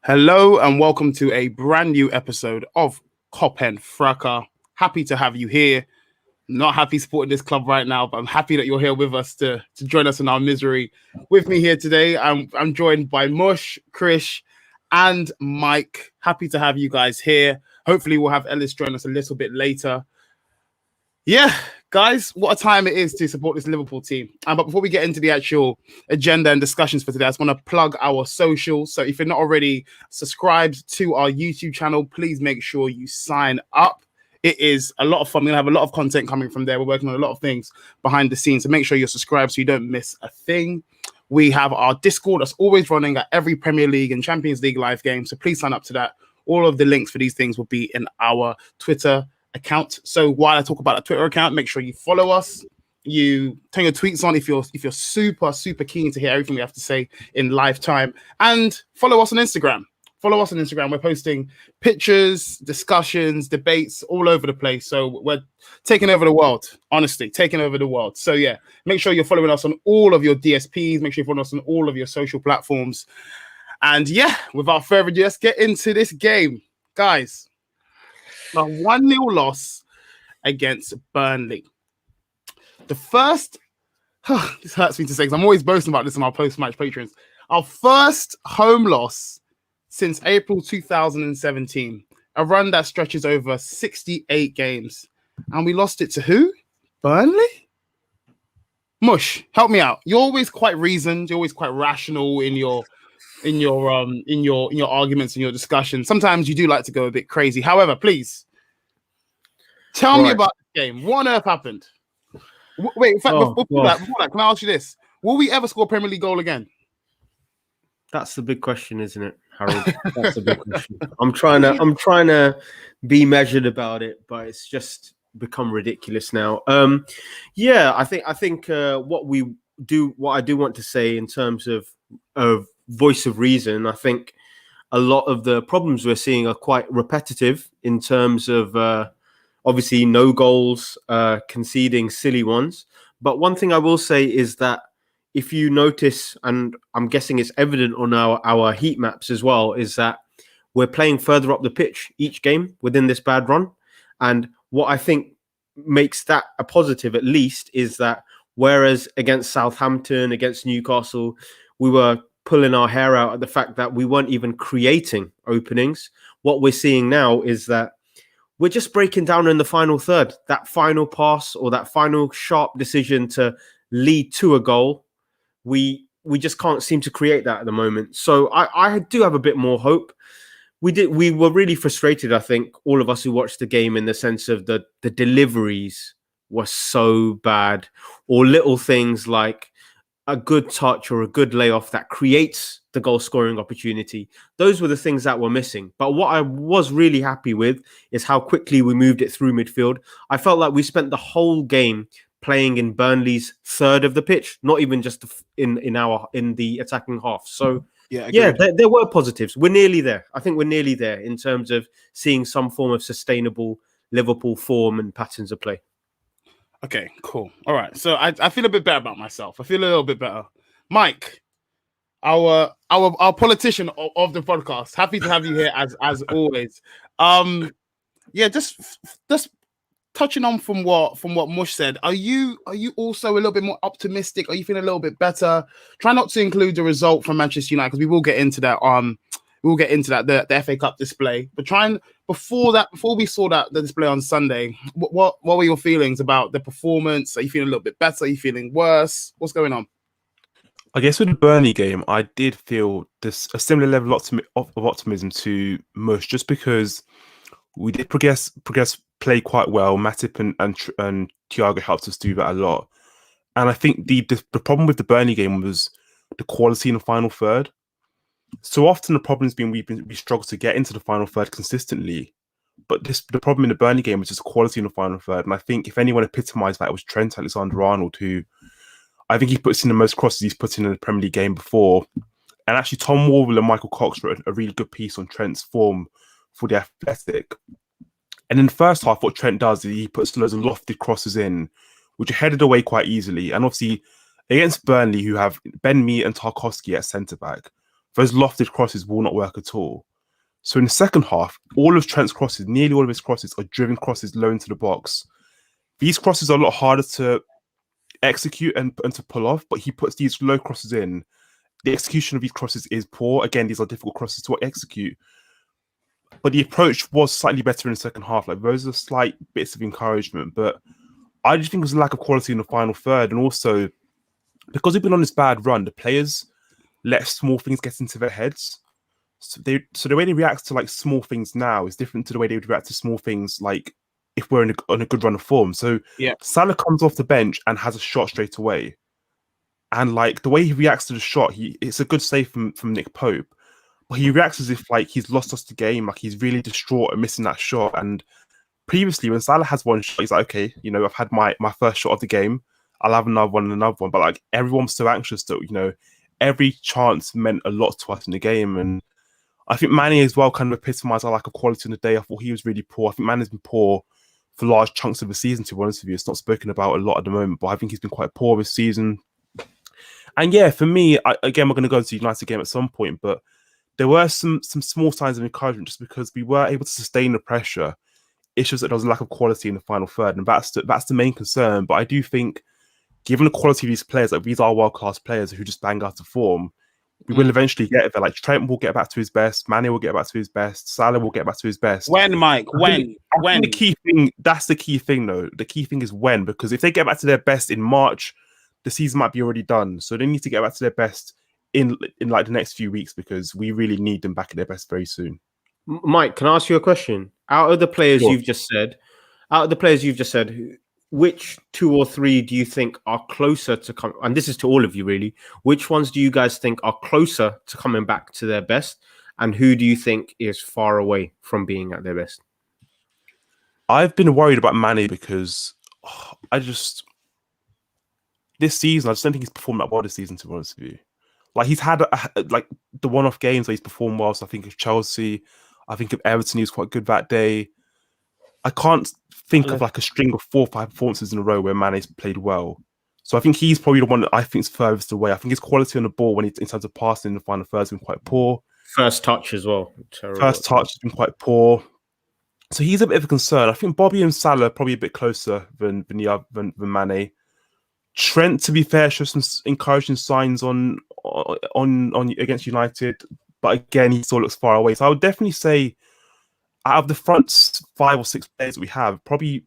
Hello and welcome to a brand new episode of Cop and Fracas. Happy to have you here. Not happy supporting this club right now, but I'm happy that you're here with us to join us in our misery. With me here today, I'm joined by Mush, Krish, and Mike. Happy to have you guys here. Hopefully, we'll have Ellis join us a little bit later. Yeah, guys, what a time it is to support this Liverpool team. But before we get into the actual agenda and discussions for today, I just want to plug our socials. So if you're not already subscribed to our YouTube channel, please make sure you sign up. It is a lot of fun. We're going to have a lot of content coming from there. We're working on a lot of things behind the scenes. So make sure you're subscribed so you don't miss a thing. We have our Discord that's always running at every Premier League and Champions League live game. So please sign up to that. All of the links for these things will be in our Twitter account. So while I talk about the Twitter account, make sure you follow us. You turn your tweets on if you're super keen to hear everything we have to say in live time. And follow us on Instagram. We're posting pictures, discussions, debates all over the place. So we're taking over the world, honestly, taking over the world. So yeah, make sure you're following us on all of your DSPs. Make sure you're following us on all of your social platforms. And yeah, without further ado, let's get into this game. Guys, a 1-0 loss against Burnley. The first, this hurts me to say because I'm always boasting about this in our post-match patrons. Our first home loss since April 2017. A run that stretches over 68 games. And we lost it to who? Burnley? Mush, help me out. You're always quite reasoned. You're always quite rational in your arguments and your discussion. Sometimes you do like to go a bit crazy. However, please tell me about the game. What on earth happened? Wait, in fact, before that, can I ask you this? Will we ever score a Premier League goal again? That's the big question, isn't it, Harold? That's the big question. I'm trying to be measured about it, but it's just become ridiculous now. I think what I do want to say in terms of voice of reason, I think a lot of the problems we're seeing are quite repetitive in terms of obviously no goals, conceding silly ones. But one thing I will say is that if you notice, and I'm guessing it's evident on our heat maps as well, is that we're playing further up the pitch each game within this bad run. And what I think makes that a positive, at least, is that whereas against Southampton, against Newcastle, we were pulling our hair out at the fact that we weren't even creating openings. What we're seeing now is that we're just breaking down in the final third. That final pass or that final sharp decision to lead to a goal, we just can't seem to create that at the moment. So I do have a bit more hope. We were really frustrated, I think, all of us who watched the game, in the sense of the deliveries were so bad, or little things like a good touch or a good layoff that creates the goal scoring opportunity. Those were the things that were missing. But what I was really happy with is how quickly we moved it through midfield. I felt like we spent the whole game playing in Burnley's third of the pitch, not even just in the attacking half. So there were positives. We're nearly there. I think we're nearly there in terms of seeing some form of sustainable Liverpool form and patterns of play. Okay, cool. All right. So I feel a bit better about myself. I feel a little bit better. Mike, our politician of the podcast. Happy to have you here as always. Just touching on from what Mush said. Are you also a little bit more optimistic? Are you feeling a little bit better? Try not to include the result from Manchester United because we will get into that. The FA Cup display. But before we saw the display on Sunday, what were your feelings about the performance? Are you feeling a little bit better? Are you feeling worse? What's going on? I guess with the Burnley game, I did feel a similar level of optimism to Mush, just because we did progress play quite well. Matip and Thiago helped us do that a lot. And I think the problem with the Burnley game was the quality in the final third. So often the problem's been we struggle to get into the final third consistently. But the problem in the Burnley game was just quality in the final third. And I think if anyone epitomised that, it was Trent Alexander-Arnold, who I think he puts in the most crosses he's put in a Premier League game before. And actually, Tom Worrell and Michael Cox wrote a really good piece on Trent's form for The Athletic. And in the first half, what Trent does is he puts loads of lofted crosses in, which are headed away quite easily. And obviously, against Burnley, who have Ben Mee and Tarkowski at centre-back, those lofted crosses will not work at all. So in the second half, all of Trent's crosses, nearly all of his crosses, are driven crosses low into the box. These crosses are a lot harder to execute and to pull off, but he puts these low crosses in. The execution of these crosses is poor. Again, these are difficult crosses to execute. But the approach was slightly better in the second half. Like, those are slight bits of encouragement. But I just think it was a lack of quality in the final third. And also, because we've been on this bad run, the players let small things get into their heads. So the way they react to like small things now is different to the way they would react to small things like if we're on a good run of form. So yeah, Salah comes off the bench and has a shot straight away. And like the way he reacts to the shot, it's a good save from Nick Pope. But he reacts as if like he's lost us the game, like he's really distraught and missing that shot. And previously when Salah has one shot, he's like, okay, you know, I've had my first shot of the game. I'll have another one and another one. But like everyone's so anxious that, you know, every chance meant a lot to us in the game. And I think Manny as well kind of epitomised our lack of quality on the day. I thought he was really poor. I think Manny's been poor for large chunks of the season, to be honest with you. It's not spoken about a lot at the moment, but I think he's been quite poor this season. And yeah, for me, again, we're going to go to the United game at some point, but there were some small signs of encouragement just because we were able to sustain the pressure. It's just that there was a lack of quality in the final third, and that's the main concern. But I do think, given the quality of these players, like these are world-class players who just bang out of form, we will eventually get there. Like Trent will get back to his best, Mane will get back to his best, Salah will get back to his best. When, Mike? When? The key thing, that's the key thing though. The key thing is when, because if they get back to their best in March, the season might be already done. So they need to get back to their best in like the next few weeks, because we really need them back at their best very soon. Mike, can I ask you a question? Out of the players you've just said, which 2 or 3 do you think are closer to come? And this is to all of you, really. Which ones do you guys think are closer to coming back to their best? And who do you think is far away from being at their best? I've been worried about Mane because this season, I just don't think he's performed that well this season, to be honest with you. Like, he's had like the one-off games where he's performed well. So I think of Chelsea. I think of Everton, he was quite good that day. I can't think of like a string of 4 or 5 performances in a row where Mane's played well. So I think he's probably the one that I think is furthest away. I think his quality on the ball in terms of passing in the final third has been quite poor. First touch as well. First touch has been quite poor. So he's a bit of a concern. I think Bobby and Salah are probably a bit closer than Mane. Trent, to be fair, shows some encouraging signs on against United, but again, he still looks far away. So I would definitely say, out of the front 5 or 6 players that we have, probably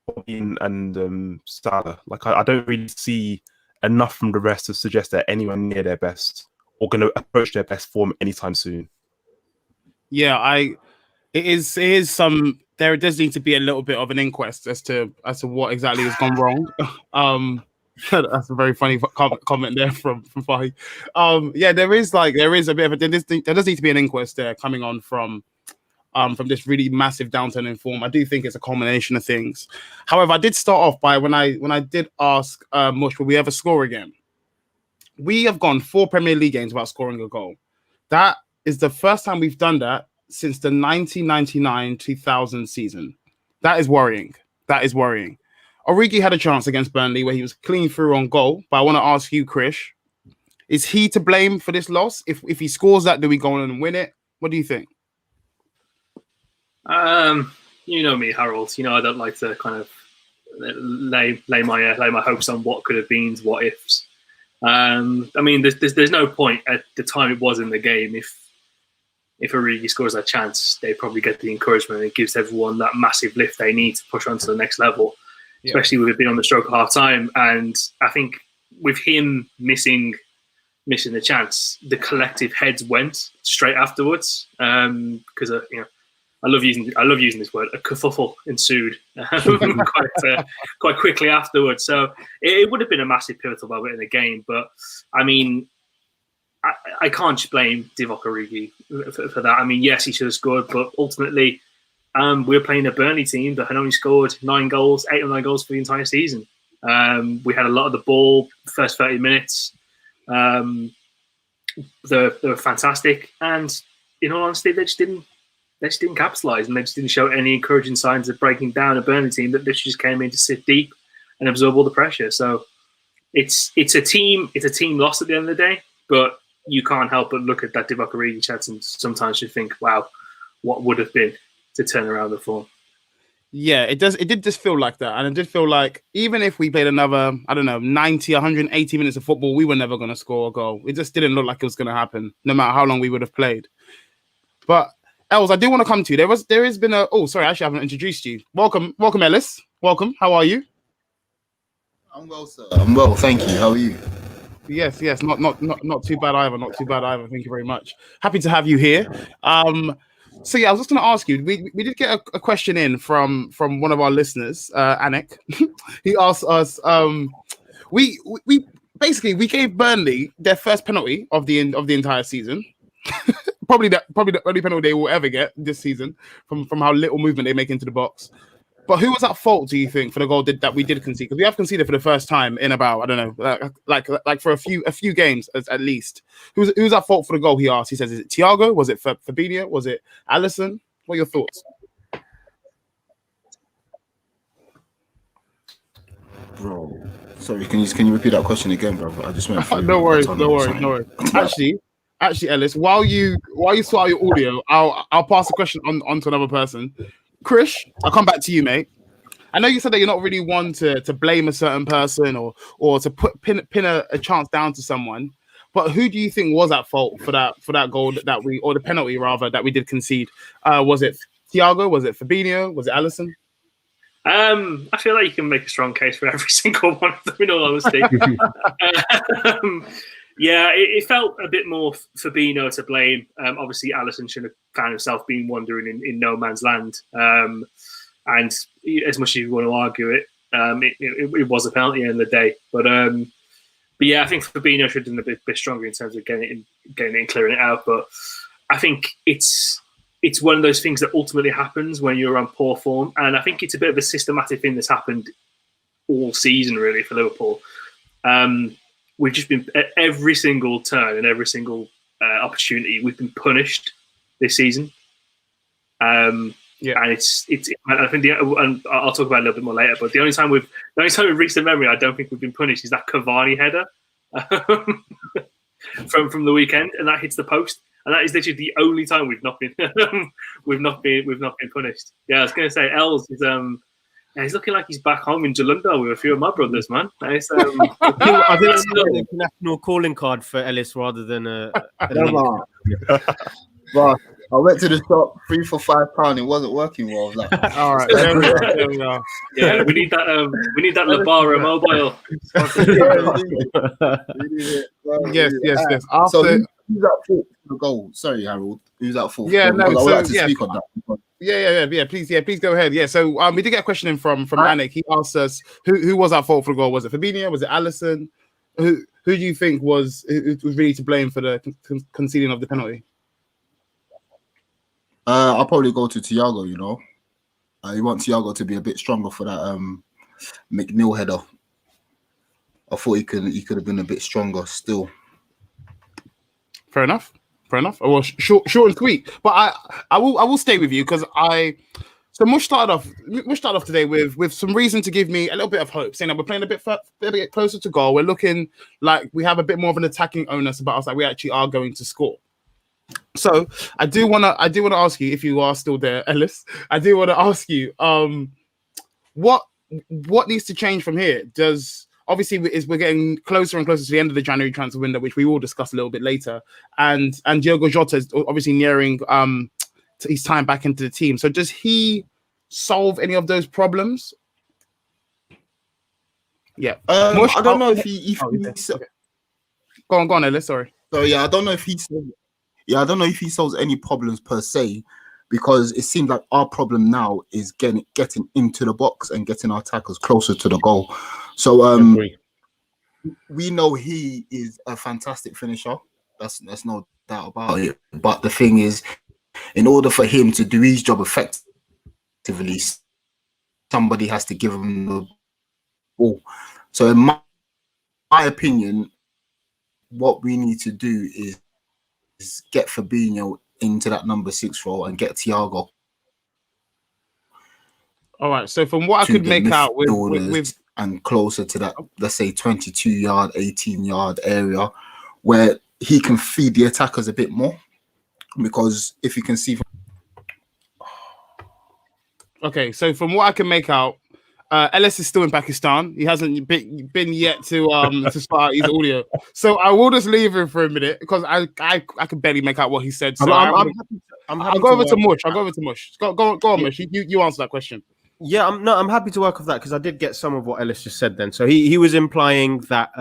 Bobby and Salah. Like, I don't really see enough from the rest to suggest they're anywhere near their best or going to approach their best form anytime soon. Yeah, it is some. There does need to be a little bit of an inquest as to what exactly has gone wrong. That's a very funny comment there from Fahi. Yeah, there is a bit of a there does need to be an inquest there coming on from this really massive downturn in form. I do think it's a combination of things. However, I did start off by when I did ask Mush, will we ever score again? We have gone 4 Premier League games without scoring a goal. That is the first time we've done that since the 1999-2000 season. That is worrying. Origi had a chance against Burnley where he was clean through on goal. But I want to ask you, Krish, is he to blame for this loss? If he scores that, do we go on and win it? What do you think? You know me, Harold. You know I don't like to kind of lay my hopes on what could have been, what ifs. I mean, there's no point at the time it was in the game. If Origi scores that chance, they probably get the encouragement. It gives everyone that massive lift they need to push on to the next level. Yeah. Especially with it being on the stroke of half time. And I think with him missing the chance, the collective heads went straight afterwards. Because I love using this word. A kerfuffle ensued quite quickly afterwards. So it would have been a massive pivotal moment in the game. But I mean, I can't blame Divock Origi for that. I mean, yes, he should have scored, but ultimately, we were playing a Burnley team that had only scored 8 or 9 goals for the entire season. We had a lot of the ball the first 30 minutes. They were fantastic, and in all honesty, they just didn't capitalise, and they just didn't show any encouraging signs of breaking down a Burnley team that literally just came in to sit deep and absorb all the pressure. So it's a team loss at the end of the day, but you can't help but look at that Divock Origi chance and sometimes you think, wow, what would have been to turn around the form. Yeah, it does. It did just feel like that. And it did feel like even if we played another, 90, 180 minutes of football, we were never going to score a goal. It just didn't look like it was going to happen, no matter how long we would have played. But Els, I do want to come to you. There has been a. Oh, sorry, actually, I haven't introduced you. Welcome, Ellis. Welcome. How are you? I'm well, sir. I'm well, thank you. How are you? Yes. Not too bad either. Not too bad either. Thank you very much. Happy to have you here. So yeah, I was just going to ask you. We did get a question in from one of our listeners, Anik. He asked us. We basically gave Burnley their first penalty of the entire season. probably the only penalty they will ever get this season from how little movement they make into the box. But who was at fault, do you think, for the goal that we did concede? Because we have conceded for the first time in about, I don't know, like for a few games at least. Who's at fault for the goal? He asked. He says, is it Thiago? Was it Fabinho? Was it Alisson? What are your thoughts? Bro, sorry, can you repeat that question again, bro? I just went. No worries. Actually, Ellis, while you sort out your audio, I'll pass the question on to another person. Krish, I'll come back to you, mate. I know you said that you're not really one to blame a certain person or to pin a chance down to someone, but who do you think was at fault for that goal or the penalty rather that we did concede? Was it Thiago? Was it Fabinho? Was it Alisson? I feel like you can make a strong case for every single one of them, in all honesty. Yeah, it felt a bit more Fabinho to blame. Obviously, Alisson should have found himself being wandering in no man's land. And as much as you want to argue it, it was a penalty at the end of the day. But yeah, I think Fabinho should have done a bit stronger in terms of getting it and clearing it out. But I think it's one of those things that ultimately happens when you're on poor form. And I think it's a bit of a systematic thing that's happened all season, really, for Liverpool. We've just been at every single turn and every single opportunity. We've been punished this season. Yeah, and it's. I think and I'll talk about it a little bit more later. But the only time we've reached the memory, I don't think we've been punished is that Cavani header from the weekend, and that hits the post. And that is literally the only time we've not been punished. Yeah, I was going to say Els is he's looking like he's back home in Jalunda with a few of my brothers, man. Nice, I think that's an international calling card for Ellis rather than a Well, I went to the shop 3 for £5. It wasn't working well. I was like, all right, there we go. Yeah, we need that. We need that Labara mobile. Yes. So who's at fault for the goal? Sorry, Harold. Who's at fault? Yeah, no. I would So like to speak on that. Yeah. Please go ahead. Yeah. So we did get a question in from Anik. He asked us who was at fault for the goal. Was it Fabinho? Was it Alisson? Who do you think was really to blame for the conceding of the penalty? I'll probably go to Thiago. You know, you want Thiago to be a bit stronger for that McNeil header. I thought he could have been a bit stronger still. Fair enough. Well, short and sweet. But I will stay with you because So Mush started off today with some reason to give me a little bit of hope, saying that we're playing a bit closer to goal. We're looking like we have a bit more of an attacking onus about us, like we actually are going to score. So I do want to ask you, if you are still there, Ellis. I do want to ask you, what needs to change from here? Obviously we're getting closer and closer to the end of the January transfer window, which we will discuss a little bit later, and Diogo Jota is obviously nearing his time back into the team. So does he solve any of those problems? Yeah, I don't know if he. Okay. Go on, Ellis. Sorry. So yeah, I don't know if he solves any problems per se, because it seems like our problem now is getting into the box and getting our attackers closer to the goal. So we know he is a fantastic finisher. That's no doubt about it. But the thing is, in order for him to do his job effectively, somebody has to give him the ball. So in my opinion, what we need to do is get Fabinho into that number 6 role and get Thiago. All right. So from what I could make out with and closer to that, let's say 22-yard, 18-yard area, where he can feed the attackers a bit more, because if you can see. Okay, so from what I can make out, Ellis is still in Pakistan. He hasn't been yet to start his audio. So I will just leave him for a minute because I can barely make out what he said. So I'm I'll go over to Mush. I'll go over to Mush. Go on, Mush. You answer that question. Yeah, I'm happy to work off that because I did get some of what Ellis just said then. So he was implying that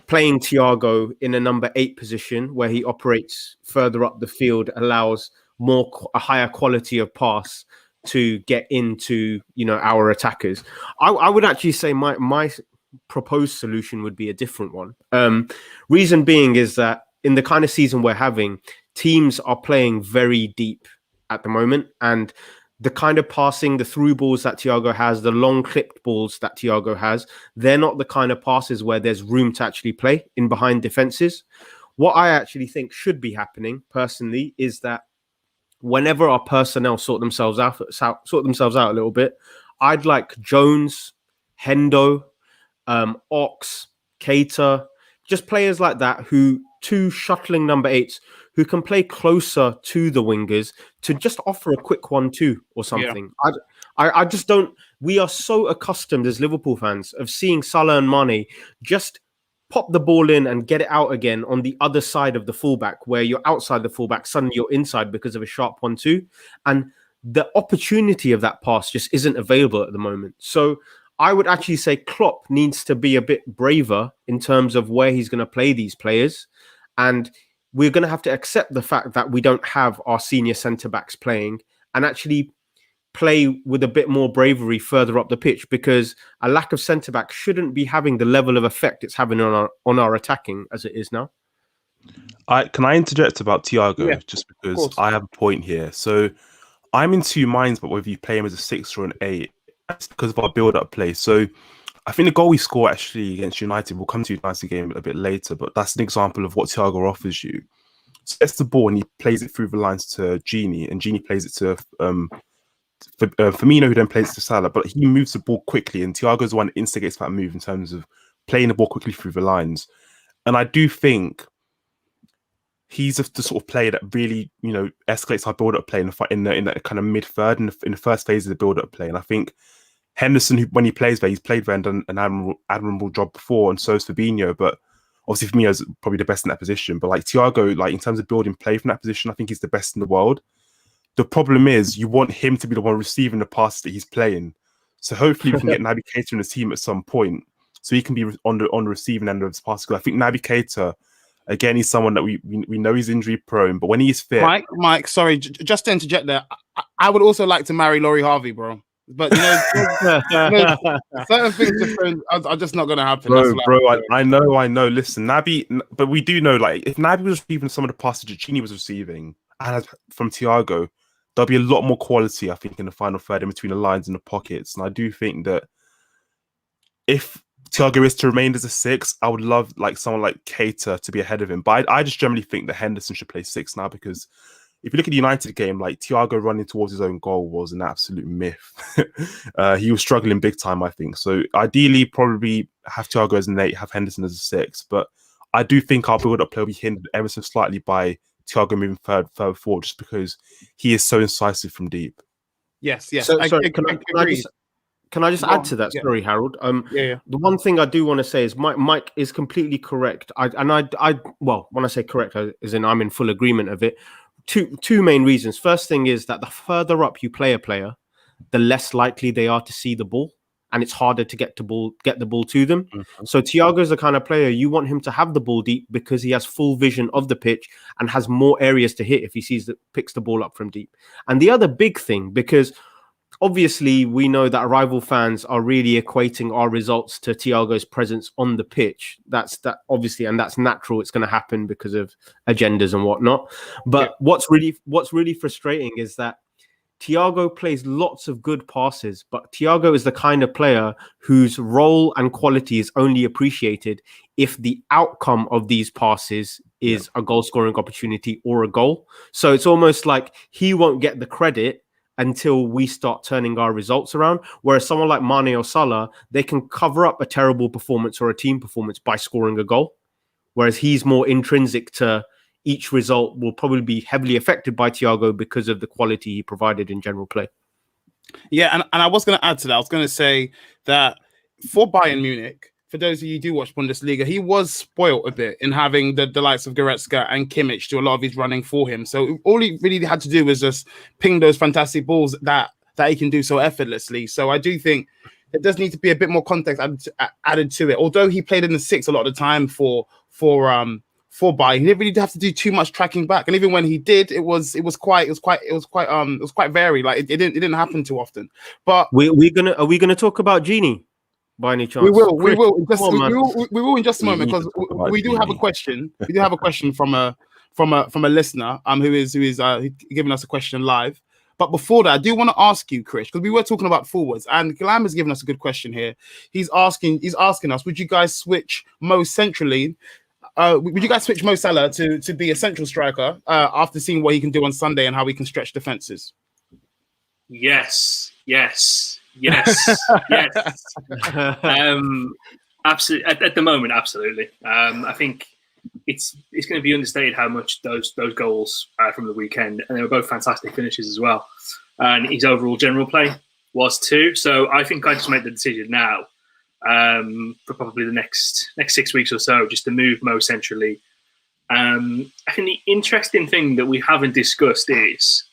playing Thiago in a number 8 position where he operates further up the field allows a higher quality of pass to get into, our attackers. I would actually say my proposed solution would be a different one. Reason being is that in the kind of season we're having, teams are playing very deep at the moment, and the kind of passing, the through balls that Thiago has, the long clipped balls that Thiago has, they're not the kind of passes where there's room to actually play in behind defenses. What I actually think should be happening personally is that whenever our personnel sort themselves out a little bit, I'd like Jones, Hendo, Ox, Keita, just players like that who, 2 shuttling number 8s who can play closer to the wingers to just offer a quick 1-2 or something. Yeah. I just don't. We are so accustomed as Liverpool fans of seeing Salah and Mane just pop the ball in and get it out again on the other side of the fullback, where you're outside the fullback, suddenly you're inside because of a sharp 1-2. And the opportunity of that pass just isn't available at the moment. So I would actually say Klopp needs to be a bit braver in terms of where he's going to play these players. And we're going to have to accept the fact that we don't have our senior centre-backs playing and actually play with a bit more bravery further up the pitch, because a lack of centre-back shouldn't be having the level of effect it's having on our attacking as it is now. Can I interject about Thiago just because I have a point here? So I'm in 2 minds about whether you play him as a 6 or an 8. That's because of our build-up play. So I think the goal we score actually against United, we'll come to United game a bit later, but that's an example of what Thiago offers you. So gets the ball and he plays it through the lines to Gini, and Gini plays it to Firmino, who then plays it to Salah, but he moves the ball quickly, and Thiago's the one that instigates that move in terms of playing the ball quickly through the lines. And I do think he's the sort of player that really, escalates our build-up play in that kind of mid-third, in the first phase of the build-up play. And I think Henderson, when he plays there, he's played there and done an admirable job before, and so is Fabinho. But obviously, Firmino's probably the best in that position. But like Thiago, like in terms of building play from that position, I think he's the best in the world. The problem is you want him to be the one receiving the passes that he's playing. So hopefully we can get Naby Keita in the team at some point, so he can be on the receiving end of his passes. I think Naby Keita, again, he's someone that we know he's injury prone, but when he's fit, Mike, sorry, just to interject there, I would also like to marry Laurie Harvey, bro. But certain things are just not going to happen. I know. Listen, Naby, but we do know, like, if Naby was receiving some of the passes that Gini was receiving and from Thiago, there'll be a lot more quality, I think, in the final third in between the lines and the pockets. And I do think that if Thiago is to remain as a 6, I would love like someone like Keita to be ahead of him. But I just generally think that Henderson should play 6 now, because if you look at the United game, like Thiago running towards his own goal was an absolute myth. He was struggling big time, I think. So ideally, probably have Thiago as an 8, have Henderson as a 6. But I do think our build-up play will be hindered ever so slightly by Thiago moving further forward, just because he is so incisive from deep. Yes. So, can I just add to that? Sorry, Harold. The one thing I do want to say is Mike is completely correct. When I say correct, as in I'm in full agreement of it. Two main reasons. First thing is that the further up you play a player, the less likely they are to see the ball, and it's harder to get the ball to them. Mm-hmm. So Thiago is the kind of player you want him to have the ball deep, because he has full vision of the pitch and has more areas to hit if he picks the ball up from deep. And the other big thing, because obviously we know that rival fans are really equating our results to Thiago's presence on the pitch. That's obviously, and that's natural. It's going to happen because of agendas and whatnot. But what's really frustrating is that Thiago plays lots of good passes, but Thiago is the kind of player whose role and quality is only appreciated if the outcome of these passes is a goal scoring opportunity or a goal. So it's almost like he won't get the credit until we start turning our results around. Whereas someone like Mane or Salah, they can cover up a terrible performance or a team performance by scoring a goal. whereas he's more intrinsic to each result will probably be heavily affected by Thiago because of the quality he provided in general play. Yeah, and I was going to add to that. I was going to say that for Bayern Munich, for those of you who do watch Bundesliga, he was spoilt a bit in having the likes of Goretzka and Kimmich do a lot of his running for him. So all he really had to do was just ping those fantastic balls that he can do so effortlessly. So I do think there does need to be a bit more context added to it. Although he played in the six a lot of the time for Bayern, he didn't really have to do too much tracking back. And even when he did, it was quite varied. Like it didn't happen too often. But are we gonna talk about Genie by any chance? We will in just a We moment, need to because talk about we do have a Genie. question. We do have a question from a listener who is giving us a question live. But before that, I do want to ask you, Krish, because we were talking about forwards, and Glam has given us a good question here. He's asking us, would you guys switch Mo centrally? Would you guys switch Mo Salah to be a central striker after seeing what he can do on Sunday and how he can stretch defenses? Yes. Absolutely. At the moment, absolutely. I think it's going to be understated how much those goals from the weekend, and they were both fantastic finishes as well. And his overall general play was too. So I think I just made the decision now for probably the next 6 weeks or so, just to move Mo centrally. I think the interesting thing that we haven't discussed is,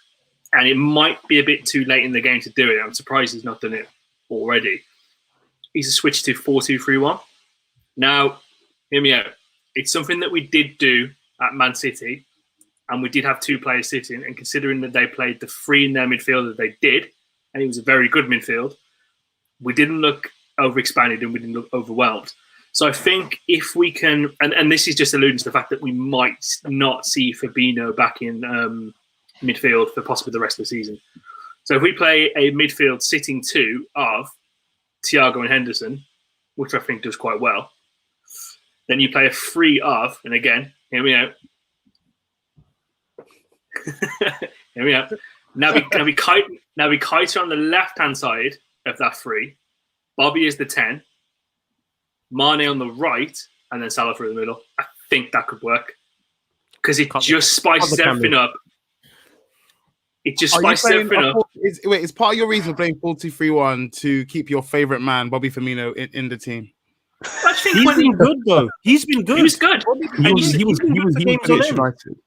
and it might be a bit too late in the game to do it, I'm surprised he's not done it already, he's a switch to 4-2-3-1. Now, hear me out. It's something that we did do at Man City, and we did have two players sitting, and considering that they played the three in their midfield that they did, and it was a very good midfield, we didn't look overexpanded and we didn't look overwhelmed. So I think if we can, and this is just alluding to the fact that we might not see Fabinho back in midfield for possibly the rest of the season. So if we play a midfield sitting two of Thiago and Henderson, which I think does quite well, then you play a three of, and again, hear me out. Hear me out. Naby Keita on the left-hand side of that three. Bobby is the 10. Mane on the right, and then Salah through the middle. I think that could work. Because it just spices everything up. It just spices everything up. Is part of your reason for playing 4-2-3-1 to keep your favourite man, Bobby Firmino, in the team? I think He's been good, though. He's been good. He was good. He was good United.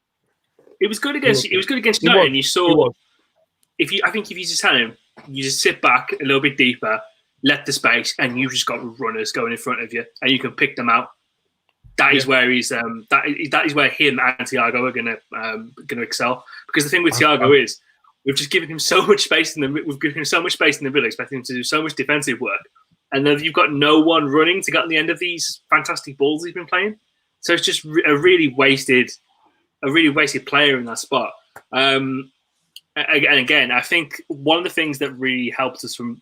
It was good against United, and you saw. I think if you just had him, you just sit back a little bit deeper, let the space, and you've just got runners going in front of you, and you can pick them out. That is where he's that is where him and Thiago are gonna excel. Because the thing with Thiago is we've just given him so much space in the middle, expecting him to do so much defensive work, and then you've got no one running to get on the end of these fantastic balls he's been playing. So it's just a really wasted player in that spot. And again, I think one of the things that really helped us from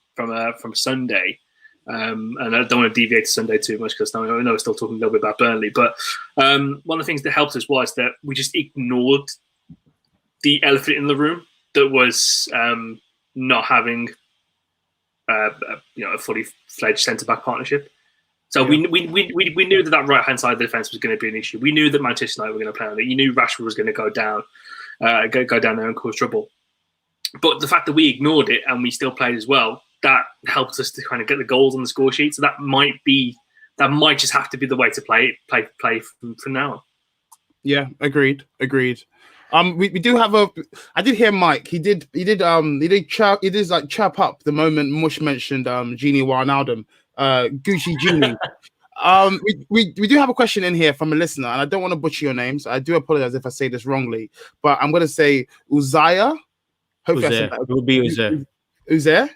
Sunday, and I don't want to deviate to Sunday too much because I know we're still talking a little bit about Burnley, but one of the things that helped us was that we just ignored the elephant in the room that was not having a fully fledged centre back partnership. So we knew that right hand side of the defence was going to be an issue. We knew that Manchester United were going to play on it. You knew Rashford was going to go down there and cause trouble. But the fact that we ignored it and we still played as well, that helped us to kind of get the goals on the score sheet. So that might just have to be the way to play from now on. Yeah, agreed. We do have I did hear Mike. He did chirp up the moment Mush mentioned Genie Wijnaldum, Gucci Genie. We do have a question in here from a listener, and I don't want to butcher your names. I do apologize if I say this wrongly, but I'm going to say Uzziah. Hopefully, It will be Uzair. Uzair?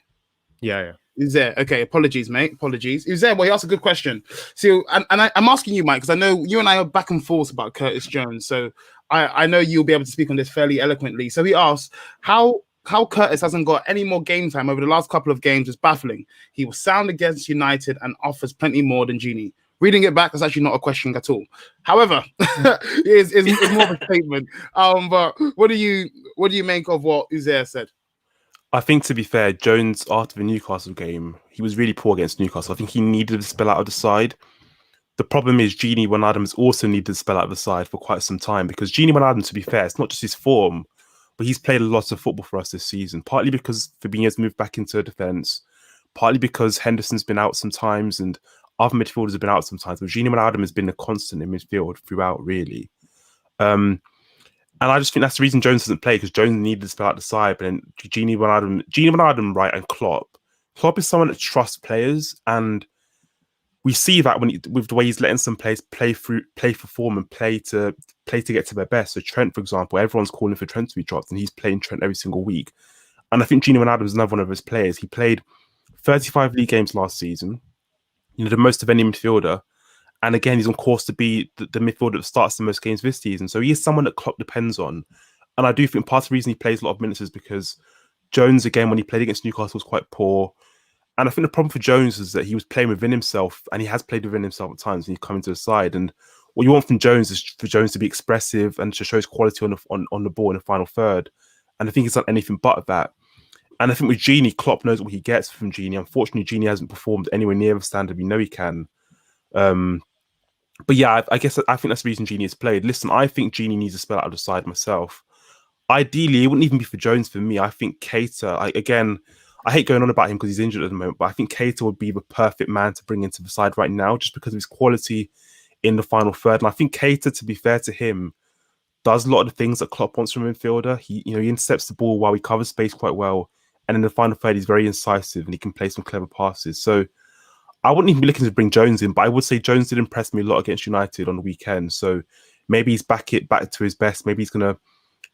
Yeah. Uzair. Okay, apologies, mate. Apologies. Uzair, well, he asked a good question. So, I'm asking you, Mike, because I know you and I are back and forth about Curtis Jones. So, I know you'll be able to speak on this fairly eloquently. So, he asked, how Curtis hasn't got any more game time over the last couple of games is baffling. He was sound against United and offers plenty more than Genie. Reading it back, that's actually not a question at all. However, it's more of a statement. But what do you make of what Uzair said? I think, to be fair, Jones, after the Newcastle game, he was really poor against Newcastle. I think he needed a spell out of the side. The problem is Gini Wijnaldum has also needed to spell out the side for quite some time, because Gini Wijnaldum, to be fair, it's not just his form, but he's played a lot of football for us this season, partly because Fabinho's moved back into defence, partly because Henderson's been out sometimes and other midfielders have been out sometimes, but Gini Wijnaldum has been a constant in midfield throughout, really. And I just think that's the reason Jones doesn't play, because Jones needed to spell out the side, but then Gini Wijnaldum, right, and Klopp is someone that trusts players, and we see that with the way he's letting some players play for form and play to get to their best. So Trent, for example, everyone's calling for Trent to be dropped, and he's playing Trent every single week. And I think Gini Wijnaldum is another one of those players. He played 35 league games last season, the most of any midfielder. And again, he's on course to be the midfielder that starts the most games this season. So he is someone that Klopp depends on. And I do think part of the reason he plays a lot of minutes is because Jones, again, when he played against Newcastle, was quite poor. And I think the problem for Jones is that he was playing within himself, and he has played within himself at times when he's coming to the side. And what you want from Jones is for Jones to be expressive and to show his quality on the ball in the final third. And I think he's done anything but that. And I think with Gini, Klopp knows what he gets from Gini. Unfortunately, Gini hasn't performed anywhere near the standard we know he can. But yeah, I think that's the reason Gini has played. Listen, I think Gini needs to spell out of the side myself. Ideally, it wouldn't even be for Jones for me. I think Keita, I hate going on about him because he's injured at the moment, but I think Keita would be the perfect man to bring into the side right now, just because of his quality in the final third. And I think Keita, to be fair to him, does a lot of the things that Klopp wants from a midfielder. He intercepts the ball while he covers space quite well. And in the final third, he's very incisive and he can play some clever passes. So I wouldn't even be looking to bring Jones in, but I would say Jones did impress me a lot against United on the weekend. So maybe he's back to his best. Maybe he's going to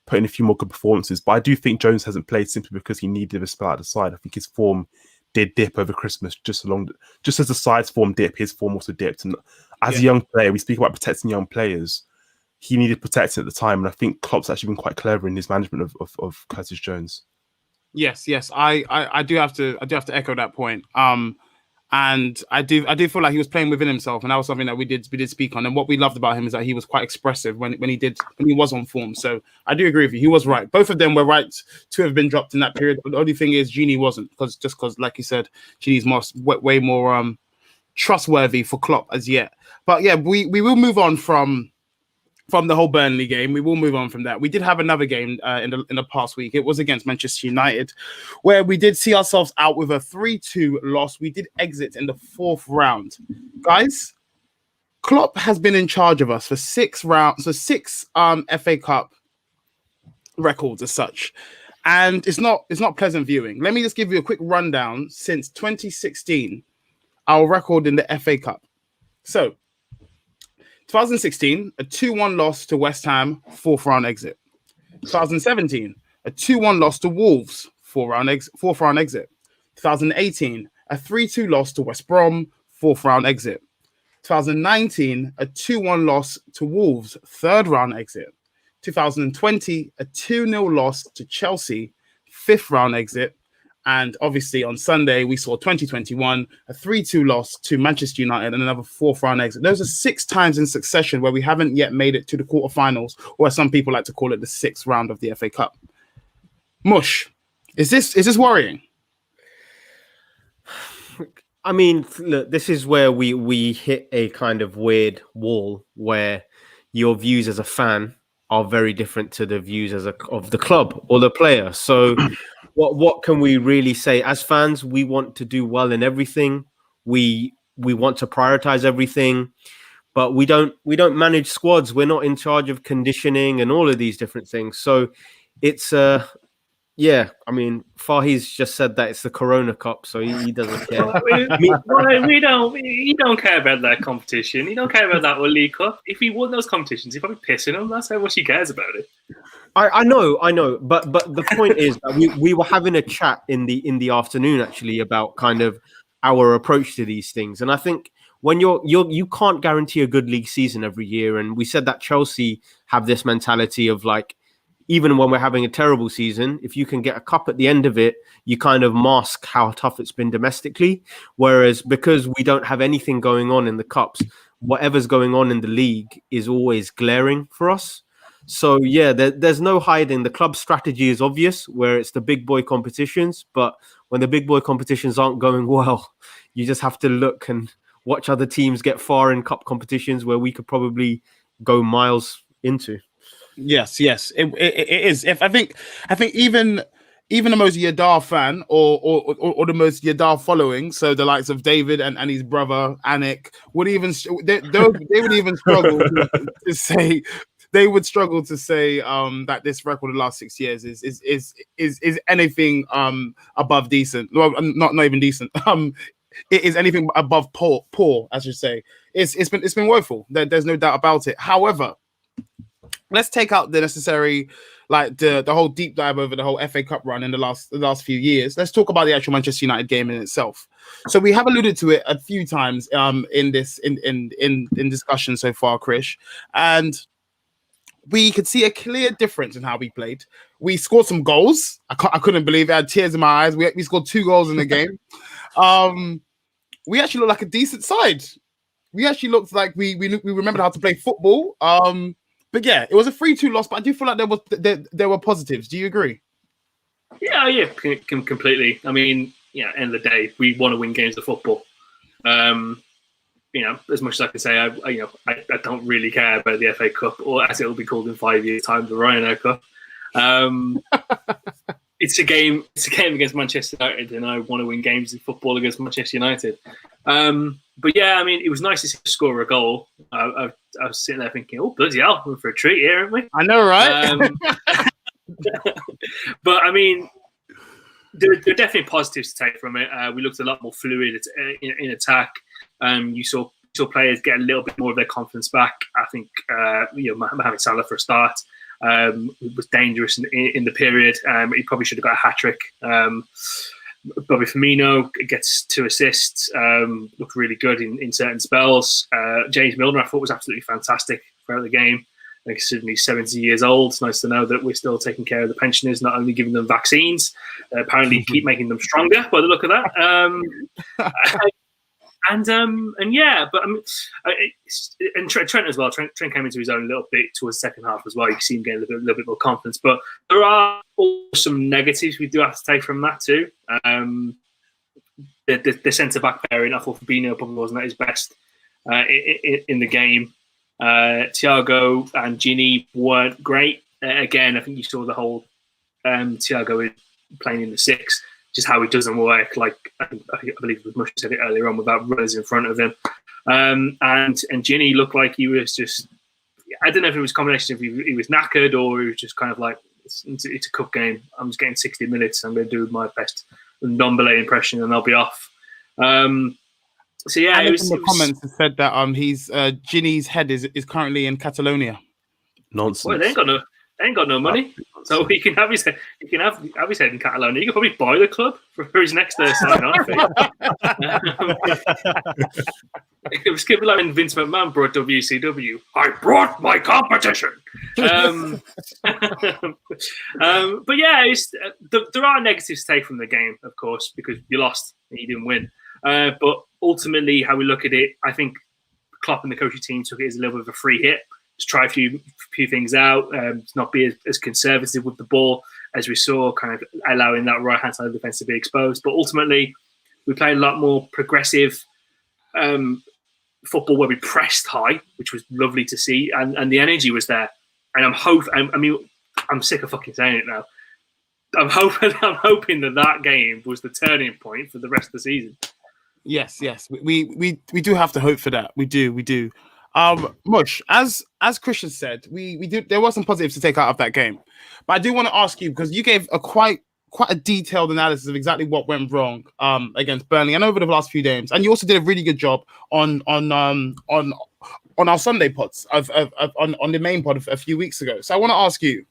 put in a few more good performances. But I do think Jones hasn't played simply because he needed a spell out the side. I think his form did dip over Christmas, just as the side's form dipped, his form also dipped. And as a young player, we speak about protecting young players. He needed protecting at the time, and I think Klopp's actually been quite clever in his management of Curtis Jones. Yes, I do have to echo that point. And I do feel like he was playing within himself, and that was something that we did speak on. And what we loved about him is that he was quite expressive when he was on form. So I do agree with you. He was right. Both of them were right to have been dropped in that period. But the only thing is Gini wasn't, because like you said, Gini's way more trustworthy for Klopp as yet. But yeah, we will move on from the whole Burnley game. We will move on from that. We did have another game in the past week. It was against Manchester United, where we did see ourselves out with a 3-2 loss. We did exit in the fourth round. Guys, Klopp has been in charge of us for 6 rounds, so 6 FA Cup records as such. And it's not pleasant viewing. Let me just give you a quick rundown since 2016, our record in the FA Cup. So 2016, a 2-1 loss to West Ham, 4th round exit. 2017, a 2-1 loss to Wolves, 4th round exit. 2018, a 3-2 loss to West Brom, 4th round exit. 2019, a 2-1 loss to Wolves, 3rd round exit. 2020, a 2-0 loss to Chelsea, 5th round exit. And obviously on Sunday, we saw 2021, a 3-2 loss to Manchester United and another 4th round exit. Those are 6 times in succession where we haven't yet made it to the quarterfinals, or as some people like to call it, the 6th round of the FA Cup. Mush, is this worrying? I mean, look, this is where we hit a kind of weird wall where your views as a fan are very different to the views of the club or the player. So what can we really say? As fans, we want to do well in everything. We want to prioritize everything, but we don't manage squads. We're not in charge of conditioning and all of these different things. So it's yeah, I mean, Fahi's just said that it's the Corona Cup, so he doesn't care. We don't care about that competition. He don't care about that League Cup. If he won those competitions, he'd probably pissing him. That's how much he cares about it. I know, but the point is that we were having a chat in the afternoon actually about kind of our approach to these things, and I think when you can't guarantee a good league season every year, and we said that Chelsea have this mentality of like, even when we're having a terrible season, if you can get a cup at the end of it, you kind of mask how tough it's been domestically. Whereas because we don't have anything going on in the cups, whatever's going on in the league is always glaring for us. So yeah, there's no hiding. The club strategy is obvious, where it's the big boy competitions. But when the big boy competitions aren't going well, you just have to look and watch other teams get far in cup competitions where we could probably go miles into. Yes, it is. If I think even the most Yadar fan or the most Yadar following, so the likes of David and his brother Anik would even they would even struggle to say that this record of the last 6 years is anything above decent. Well, not even decent. It is anything above poor, I should say. It's been woeful. There's no doubt about it. However, let's take out the necessary, like the whole deep dive over the whole FA Cup run in the last few years. Let's talk about the actual Manchester United game in itself. So we have alluded to it a few times in discussion so far, Krish, and we could see a clear difference in how we played. We scored some goals. I couldn't believe it. I had tears in my eyes. We scored 2 goals in the game. We actually looked like a decent side. We actually looked like we remembered how to play football. But yeah, it was a 3-2 loss, but I do feel like there were positives. Do you agree? Yeah, completely. I mean, end of the day, we want to win games of football. As much as I can say, I don't really care about the FA Cup, or as it will be called in 5 years' time, the Ryanair Cup. It's a game against Manchester United, and I want to win games of football against Manchester United. But yeah, I mean, it was nice to see him score a goal. I was sitting there thinking, oh, bloody hell, we're for a treat here, aren't we? I know, right? But I mean, there are definitely positives to take from it. We looked a lot more fluid in attack. You saw players get a little bit more of their confidence back. I think Mohamed Salah for a start was dangerous in the period. He probably should have got a hat trick. Bobby Firmino gets 2 assists. Looked really good in certain spells. James Milner, I thought, was absolutely fantastic throughout the game. Considering he's 70 years old, it's nice to know that we're still taking care of the pensioners, not only giving them vaccines, apparently keep making them stronger by the look of that. And yeah, but I mean, and Trent as well. Trent came into his own a little bit towards the second half as well. You see him getting a little bit more confidence. But there are also some negatives we do have to take from that too. The centre back pairing, I thought Fabinho probably wasn't at his best in the game. Thiago and Gini weren't great. Again, I think you saw the whole Thiago playing in the 6. Just how it doesn't work. Like I believe it was Mush said it earlier on, without runners in front of him. And Ginny looked like he was just, I don't know if it was a combination of he was knackered or he was just kind of like, it's a cup game. I'm just getting 60 minutes. I'm going to do my best Ndombele impression and I'll be off. So yeah, it was in the comments that said that he's Ginny's head is currently in Catalonia. Nonsense. Well, they ain't got no money, so he can have his head. He can have his head in Catalonia. You could probably buy the club for his next sign-on fee. It was kind of like when Vince McMahon brought WCW. I brought my competition. But yeah, there are negatives to take from the game, of course, because you lost and you didn't win. But ultimately, how we look at it, I think Klopp and the coaching team took it as a little bit of a free hit. Just try a few things out, not be as conservative with the ball as we saw, kind of allowing that right-hand side of the defence to be exposed. But ultimately, we played a lot more progressive football where we pressed high, which was lovely to see, and the energy was there. And I'm sick of fucking saying it now. I'm hoping that game was the turning point for the rest of the season. Yes. We do have to hope for that. We do. Mush, as Christian said, we do. There were some positives to take out of that game, but I do want to ask you, because you gave a quite a detailed analysis of exactly what went wrong against Burnley and over the last few games, and you also did a really good job on our Sunday pods on the main pod a few weeks ago. So I want to ask you,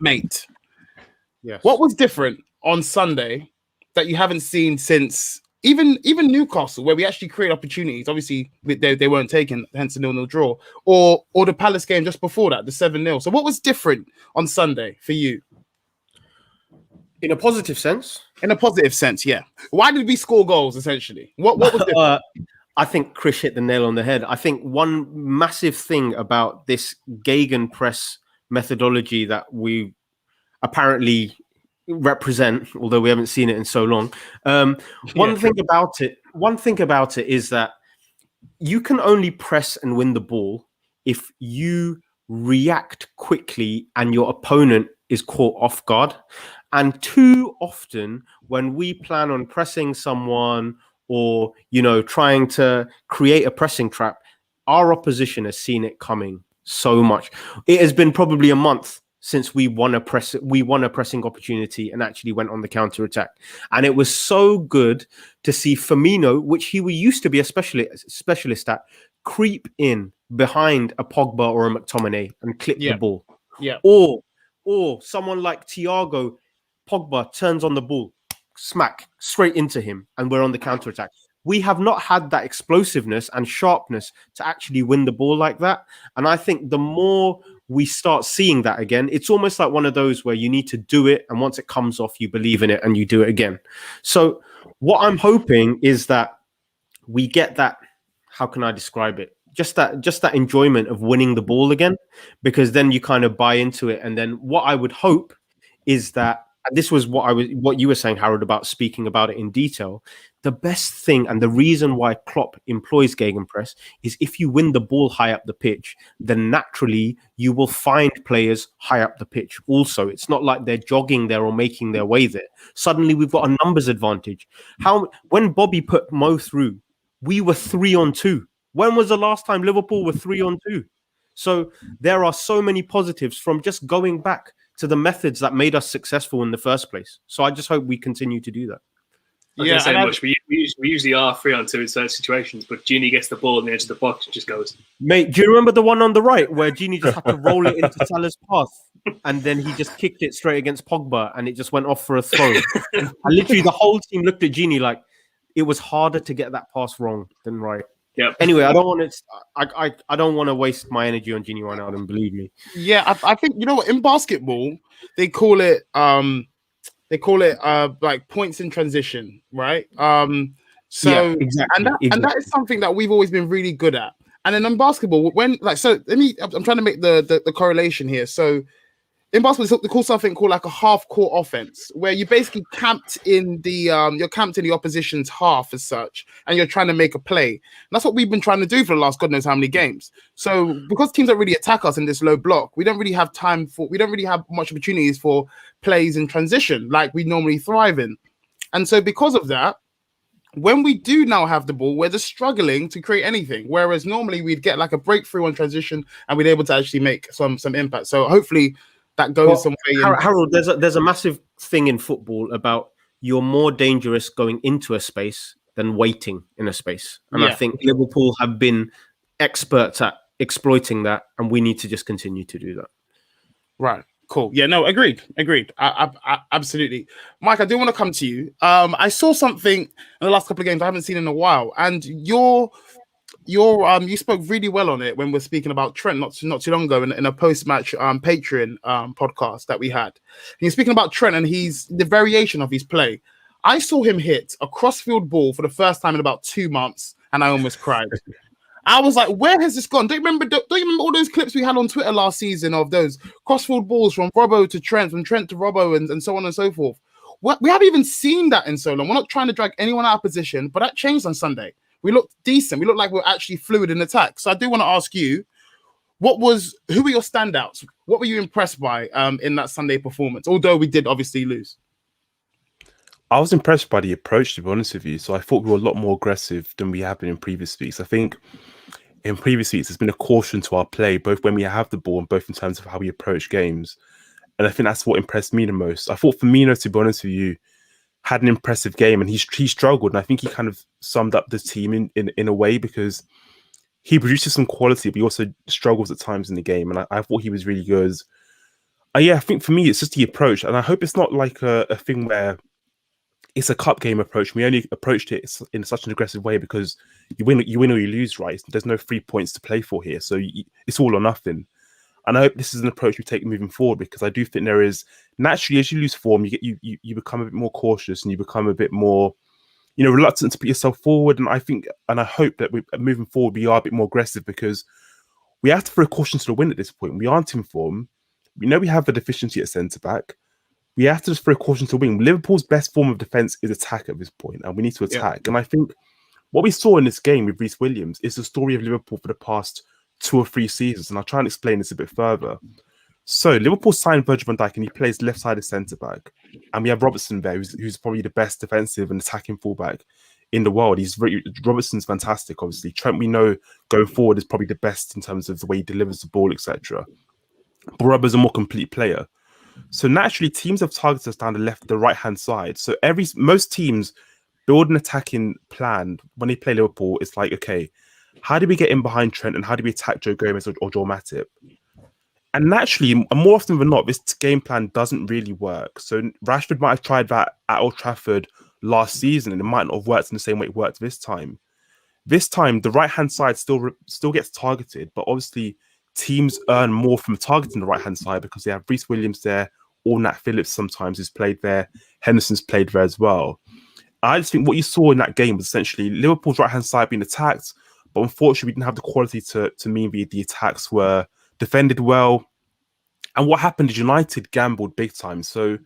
mate, yes, what was different on Sunday that you haven't seen since? Even Newcastle, where we actually create opportunities, obviously they weren't taken, hence the 0-0 draw, or the Palace game just before that, the 7-0. So what was different on Sunday for you? In a positive sense? In a positive sense, yeah. Why did we score goals, essentially? What was different? I think Krish hit the nail on the head. I think one massive thing about this gegenpress methodology that we apparently represent, although we haven't seen it in so long. One thing about it is that you can only press and win the ball if you react quickly and your opponent is caught off guard. And too often when we plan on pressing someone or, trying to create a pressing trap, our opposition has seen it coming so much. It has been probably a month since we won a pressing opportunity and actually went on the counter attack. And it was so good to see Firmino, which he used to be a specialist at, creep in behind a Pogba or a McTominay and clip the ball. Yeah. Or someone like Thiago, Pogba turns on the ball, smack straight into him, and we're on the counter attack. We have not had that explosiveness and sharpness to actually win the ball like that. And I think the more we start seeing that again, it's almost like one of those where you need to do it. And once it comes off, you believe in it and you do it again. So what I'm hoping is that we get that, how can I describe it? Just that enjoyment of winning the ball again, because then you kind of buy into it. And then what I would hope is that, and this was what you were saying, Harold, about speaking about it in detail. The best thing and the reason why Klopp employs gegenpress is if you win the ball high up the pitch, then naturally you will find players high up the pitch. Also, it's not like they're jogging there or making their way there. Suddenly we've got a numbers advantage. When Bobby put Mo through, we were 3-on-2. When was the last time Liverpool were 3-on-2? So there are so many positives from just going back to the methods that made us successful in the first place. So I just hope we continue to do that. Much. We usually are 3-on-2 in certain situations, but Genie gets the ball in the edge of the box and just goes. Mate, do you remember the one on the right where Genie just had to roll it into Salah's path and then he just kicked it straight against Pogba and it just went off for a throw? And literally the whole team looked at Genie like it was harder to get that pass wrong than right. Yeah. Anyway, I don't want to waste my energy on Genie right now, and believe me. Yeah, I think in basketball they call it like points in transition, right? So exactly. And that is something that we've always been really good at. And then in basketball, I'm trying to make the correlation here. So in basketball, they call something called like a half-court offense, where you basically camped in the opposition's half as such, and you're trying to make a play. And that's what we've been trying to do for the last God knows how many games. So because teams don't really attack us in this low block, we don't really have much opportunities for plays in transition like we normally thrive in. And so because of that, when we do now have the ball, we're just struggling to create anything. Whereas normally we'd get like a breakthrough on transition and we'd able to actually make some impact. So hopefully that goes some way. Harold, there's a massive thing in football about you're more dangerous going into a space than waiting in a space. And I think Liverpool have been experts at exploiting that, and we need to just continue to do that. Right. Cool. Yeah, no, agreed. I absolutely. Mike, I do want to come to you. I saw something in the last couple of games I haven't seen in a while, and you spoke really well on it when we're speaking about Trent not too long ago in a post-match Patreon podcast that we had. And you're speaking about Trent and the variation of his play. I saw him hit a crossfield ball for the first time in about 2 months, and I almost cried. I was like, where has this gone? Don't you remember all those clips we had on Twitter last season of those crossfield balls from Robbo to Trent, from Trent to Robbo, and so on and so forth? We haven't even seen that in so long. We're not trying to drag anyone out of position, but that changed on Sunday. We looked decent. We looked like we're actually fluid in attack. So I do want to ask you, who were your standouts? What were you impressed by in that Sunday performance? Although we did obviously lose. I was impressed by the approach, to be honest with you. So I thought we were a lot more aggressive than we have been in previous weeks. I think in previous weeks, there's been a caution to our play, both when we have the ball and both in terms of how we approach games. And I think that's what impressed me the most. I thought Firmino, to be honest with you, had an impressive game, and he struggled. And I think he kind of summed up the team in a way, because he produces some quality, but he also struggles at times in the game. And I thought he was really good. I think for me, it's just the approach. And I hope it's not like a thing where it's a cup game approach. We only approached it in such an aggressive way because you win or you lose, right? There's no 3 points to play for here. So it's all or nothing. And I hope this is an approach we take moving forward, because I do think there is, naturally, as you lose form, you become a bit more cautious and you become a bit more, reluctant to put yourself forward. And I hope that moving forward, we are a bit more aggressive, because we have to throw caution to the wind at this point. We aren't in form. We know we have a deficiency at centre back. we have to just throw caution to the wind. Liverpool's best form of defense is attack at this point, and we need to attack. And I think what we saw in this game with Reece Williams is the story of Liverpool for the past 2 or 3 seasons, and I'll try and explain this a bit further. So Liverpool signed Virgil van Dijk, and he plays left-sided centre-back, and we have Robertson there, who's probably the best defensive and attacking fullback in the world. Robertson's fantastic, obviously. Trent, we know, going forward is probably the best in terms of the way he delivers the ball, etc. But Robertson's a more complete player. So naturally, teams have targeted us down the right-hand side. So most teams build an attacking plan when they play Liverpool. It's like, okay, how do we get in behind Trent and how do we attack Joe Gomez or Joel Matip? And naturally, more often than not, this game plan doesn't really work. So Rashford might have tried that at Old Trafford last season, and it might not have worked in the same way it worked this time. This time, the right-hand side still gets targeted, but obviously teams earn more from targeting the right-hand side because they have Reece Williams there, or Nat Phillips sometimes who's played there. Henderson's played there as well. I just think what you saw in that game was essentially Liverpool's right-hand side being attacked, but unfortunately we didn't have the quality to mean the attacks were defended well. And what happened is United gambled big time. So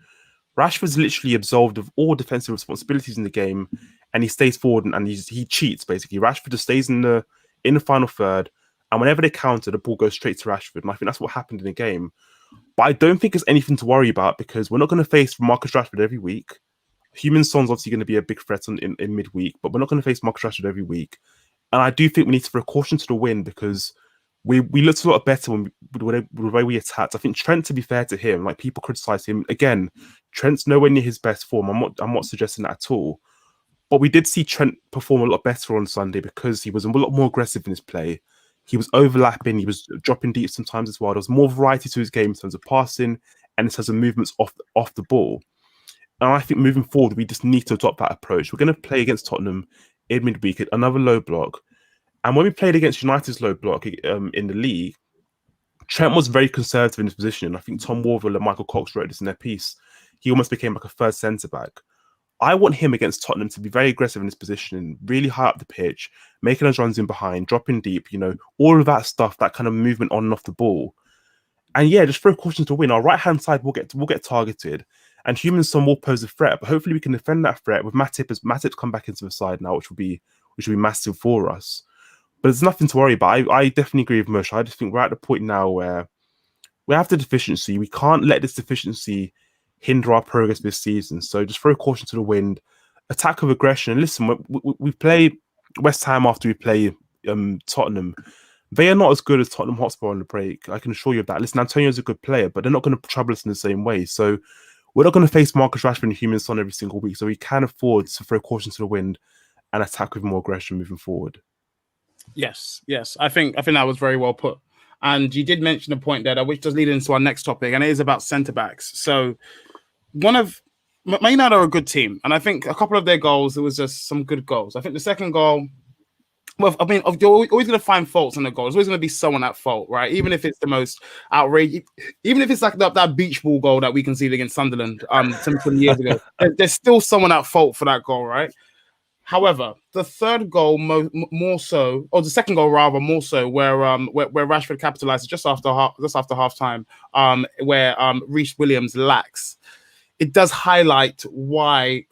Rashford's literally absolved of all defensive responsibilities in the game, and he stays forward and he cheats basically. Rashford just stays in the final third, and whenever they counter, the ball goes straight to Rashford. And I think that's what happened in the game. But I don't think it's anything to worry about because we're not going to face Marcus Rashford every week. Human Son's obviously going to be a big threat in midweek, but we're not going to face Marcus Rashford every week. And I do think we need to throw caution to the wind because we looked a lot better with the way we attacked. I think Trent, to be fair to him, like people criticize him again. Trent's nowhere near his best form. I'm not suggesting that at all. But we did see Trent perform a lot better on Sunday because he was a lot more aggressive in his play. He was overlapping. He was dropping deep sometimes as well. There was more variety to his game in terms of passing and in terms of movements off the ball. And I think moving forward, we just need to adopt that approach. We're going to play against Tottenham in midweek, another low block. And when we played against United's low block in the league, Trent was very conservative in his position. I think Tom Warville and Michael Cox wrote this in their piece. He almost became like a third centre-back. I want him against Tottenham to be very aggressive in his position, really high up the pitch, making those runs in behind, dropping deep, all of that stuff, that kind of movement on and off the ball. And yeah, just throw caution to win. Our right-hand side will get targeted, and Human Son will pose a threat, but hopefully we can defend that threat with Matip as Matip's come back into the side now, which will be massive for us. But there's nothing to worry about. I definitely agree with Mush. I just think we're at the point now where we have the deficiency. We can't let this deficiency hinder our progress this season. So just throw caution to the wind, attack with aggression. And listen, we play West Ham after we play Tottenham. They are not as good as Tottenham Hotspur on the break. I can assure you of that. Listen, Antonio's a good player, but they're not going to trouble us in the same way. So we're not going to face Marcus Rashford and Human Son every single week. So we can afford to throw caution to the wind and attack with more aggression moving forward. Yes. I think that was very well put. And you did mention a point there, which does lead into our next topic, and it is about centre backs. So Man United are a good team, and I think a couple of their goals, it was just some good goals. I think the second goal, well, I mean, you're always going to find faults in the goal. There's always going to be someone at fault, right? Even if it's the most outrageous, even if it's like that beach ball goal that we conceded against Sunderland some years ago, there's still someone at fault for that goal, right? However, the third goal more so, or the second goal rather more so, where Rashford capitalizes just after half time, where Reece Williams lacks. It does highlight why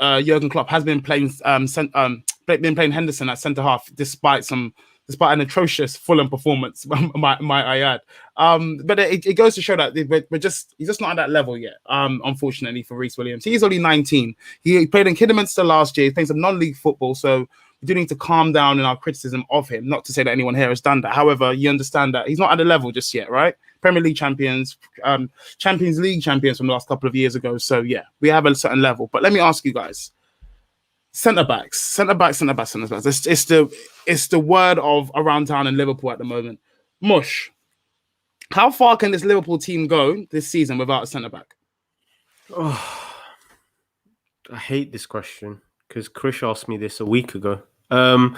Jurgen Klopp has been playing Henderson at centre half despite an atrocious Fulham performance, might I add. But it goes to show that he's just not at that level yet, unfortunately, for Reece Williams. He's only 19. He played in Kidderminster last year. He's playing some non-league football, so we do need to calm down in our criticism of him. Not to say that anyone here has done that. However, you understand that he's not at the level just yet, right? Premier League champions, Champions League champions from the last couple of years ago. So yeah, we have a certain level. But let me ask you guys. Centre backs. It's the word of around town in Liverpool at the moment. Mush, how far can this Liverpool team go this season without a centre back? Oh, I hate this question because Krish asked me this a week ago, and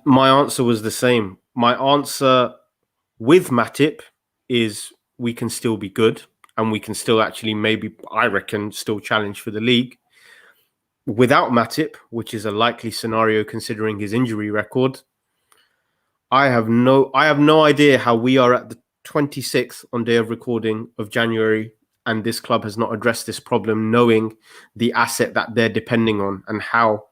my answer was the same. My answer with Matip is we can still be good, and we can still actually maybe, I reckon, still challenge for the league. Without Matip, which is a likely scenario considering his injury record, I have no idea how we are at the 26th on day of recording of January and this club has not addressed this problem, knowing the asset that they're depending on and how,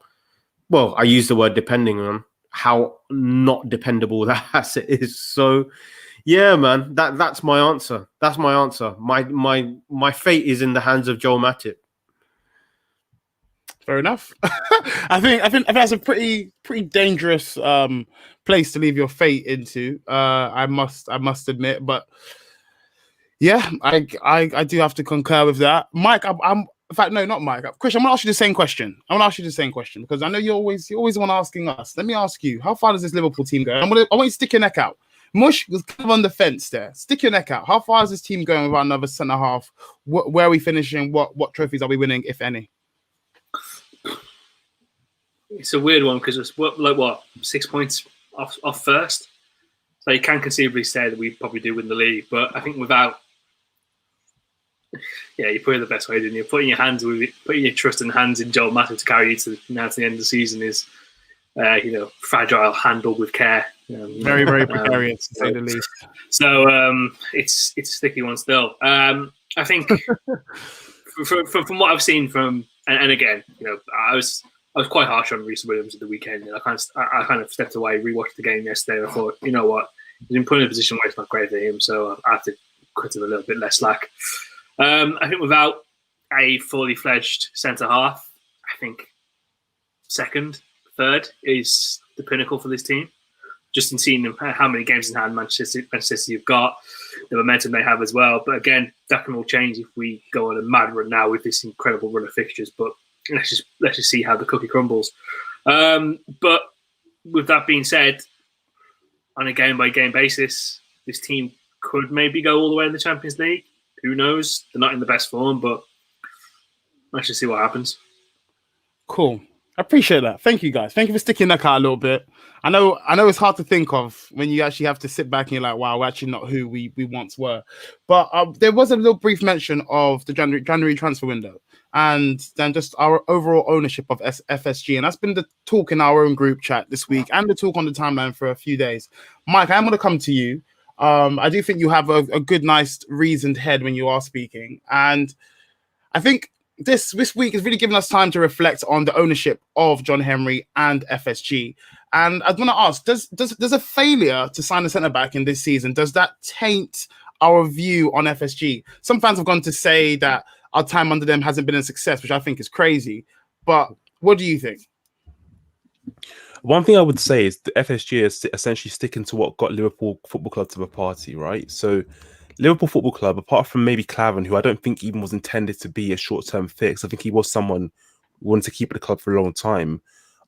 well, I use the word depending on, how not dependable that asset is. So, yeah, man, that's my answer. That's my answer. My fate is in the hands of Joel Matip. Fair enough. I think that's a pretty dangerous place to leave your fate into. I must admit, but yeah, I do have to concur with that. Mike, I'm in fact, no, not Mike. Krish, I'm gonna ask you the same question. Because I know you're always the one asking us. Let me ask you, how far does this Liverpool team go? I want you to stick your neck out. Mush was kind of on the fence there. Stick your neck out. How far is this team going without another centre half? Where are we finishing? What trophies are we winning, if any? It's a weird one because it's what 6 points off first. So you can conceivably say that we probably do win the league, but I think without, you put it the best way, didn't you? Putting your trust and hands in Joel Matip to carry you to the end of the season is, fragile, handled with care. Very precarious, to say the least. So it's a sticky one still. I think from what I've seen and again, I was quite harsh on Reece Williams at the weekend. I kind of stepped away, rewatched the game yesterday, and I thought, you know what, he's been put in a position where it's not great for him, so I have to cut him a little bit less slack. I think without a fully fledged centre half, I think second, third is the pinnacle for this team. Just in seeing them, how many games in hand Manchester City have got, the momentum they have as well. But again, that can all change if we go on a mad run now with this incredible run of fixtures. But let's just see how the cookie crumbles. But with that being said, on a game-by-game basis, this team could maybe go all the way in the Champions League. Who knows? They're not in the best form, but let's just see what happens. Cool. I appreciate that. Thank you, guys. Thank you for sticking that out a little bit. I know it's hard to think of when you actually have to sit back and you're like, wow, we're actually not who we once were. But there was a little brief mention of the January transfer window and then just our overall ownership of FSG. And that's been the talk in our own group chat this week and the talk on the timeline for a few days. Mike, I'm going to come to you. I do think you have a good, nice, reasoned head when you are speaking. And I think this week has really given us time to reflect on the ownership of John Henry and FSG. And I want to ask, does a failure to sign a centre-back in this season, does that taint our view on FSG? Some fans have gone to say that our time under them hasn't been a success, which I think is crazy. But what do you think? One thing I would say is the FSG is essentially sticking to what got Liverpool Football Club to the party, right? So Liverpool Football Club, apart from maybe Clavan, who I don't think even was intended to be a short-term fix, I think he was someone who wanted to keep at the club for a long time.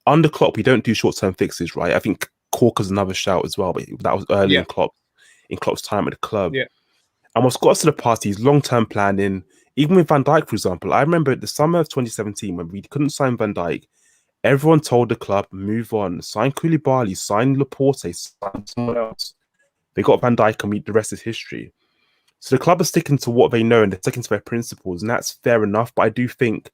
Under Klopp, we don't do short-term fixes, right? I think Corker's another shout as well, but that was early in Klopp's time at the club. Yeah. And what's got us to the party is long-term planning. Even with Van Dijk, for example, I remember the summer of 2017 when we couldn't sign Van Dijk, everyone told the club, move on, sign Koulibaly, sign Laporte, sign someone else. They got Van Dijk and the rest is history. So the club are sticking to what they know and they're sticking to their principles, and that's fair enough. But I do think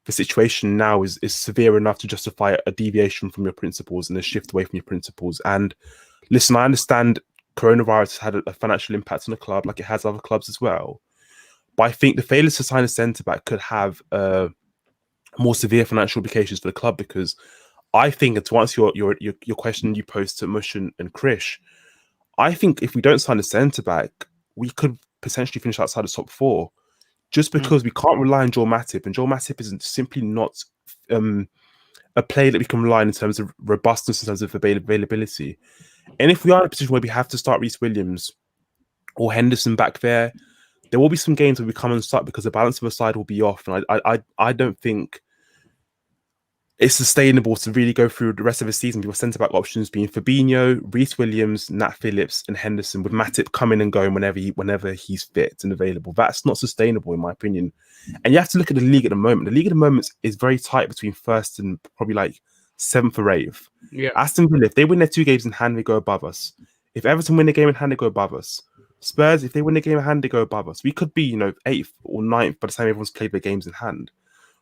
the situation now is severe enough to justify a deviation from your principles and a shift away from your principles. And listen, I understand coronavirus has had a financial impact on the club like it has other clubs as well. But I think the failure to sign a centre-back could have more severe financial implications for the club, because I think, and to answer your question you posed to Mush and Krish, I think if we don't sign a centre-back, we could potentially finish outside the top four, just because we can't rely on Joel Matip, and Joel Matip isn't simply not a player that we can rely on in terms of robustness, in terms of availability. And if we are in a position where we have to start Reece Williams or Henderson back there will be some games where we come and start because the balance of the side will be off, and I don't think it's sustainable to really go through the rest of the season with centre-back options being Fabinho, Reece Williams, Nat Phillips, and Henderson, with Matip coming and going whenever he's fit and available. That's not sustainable, in my opinion. And you have to look at the league at the moment. The league at the moment is very tight between first and probably like 7th or 8th. Yeah. Aston Villa, if they win their 2 games in hand, they go above us. If Everton win a game in hand, they go above us. Spurs, if they win a game in hand, they go above us. We could be, 8th or 9th by the time everyone's played their games in hand.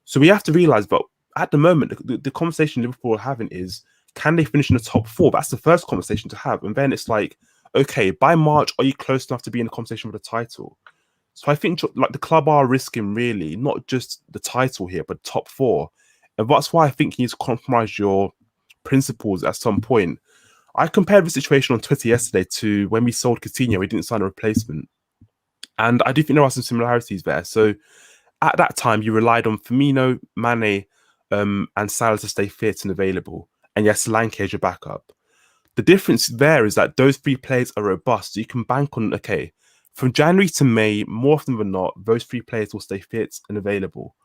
So we have to realise, but at the moment, the conversation Liverpool are having is, can they finish in the top 4? That's the first conversation to have. And then it's like, okay, by March, are you close enough to be in the conversation for the title? So I think like the club are risking really not just the title here, but top 4. And that's why I think you need to compromise your principles at some point. I compared the situation on Twitter yesterday to when we sold Coutinho, we didn't sign a replacement. And I do think there are some similarities there. So at that time, you relied on Firmino, Mane, and Salah to stay fit and available. And yes, Solanke as your backup. The difference there is that those 3 players are robust. So you can bank on, okay, from January to May, more often than not, those 3 players will stay fit and available.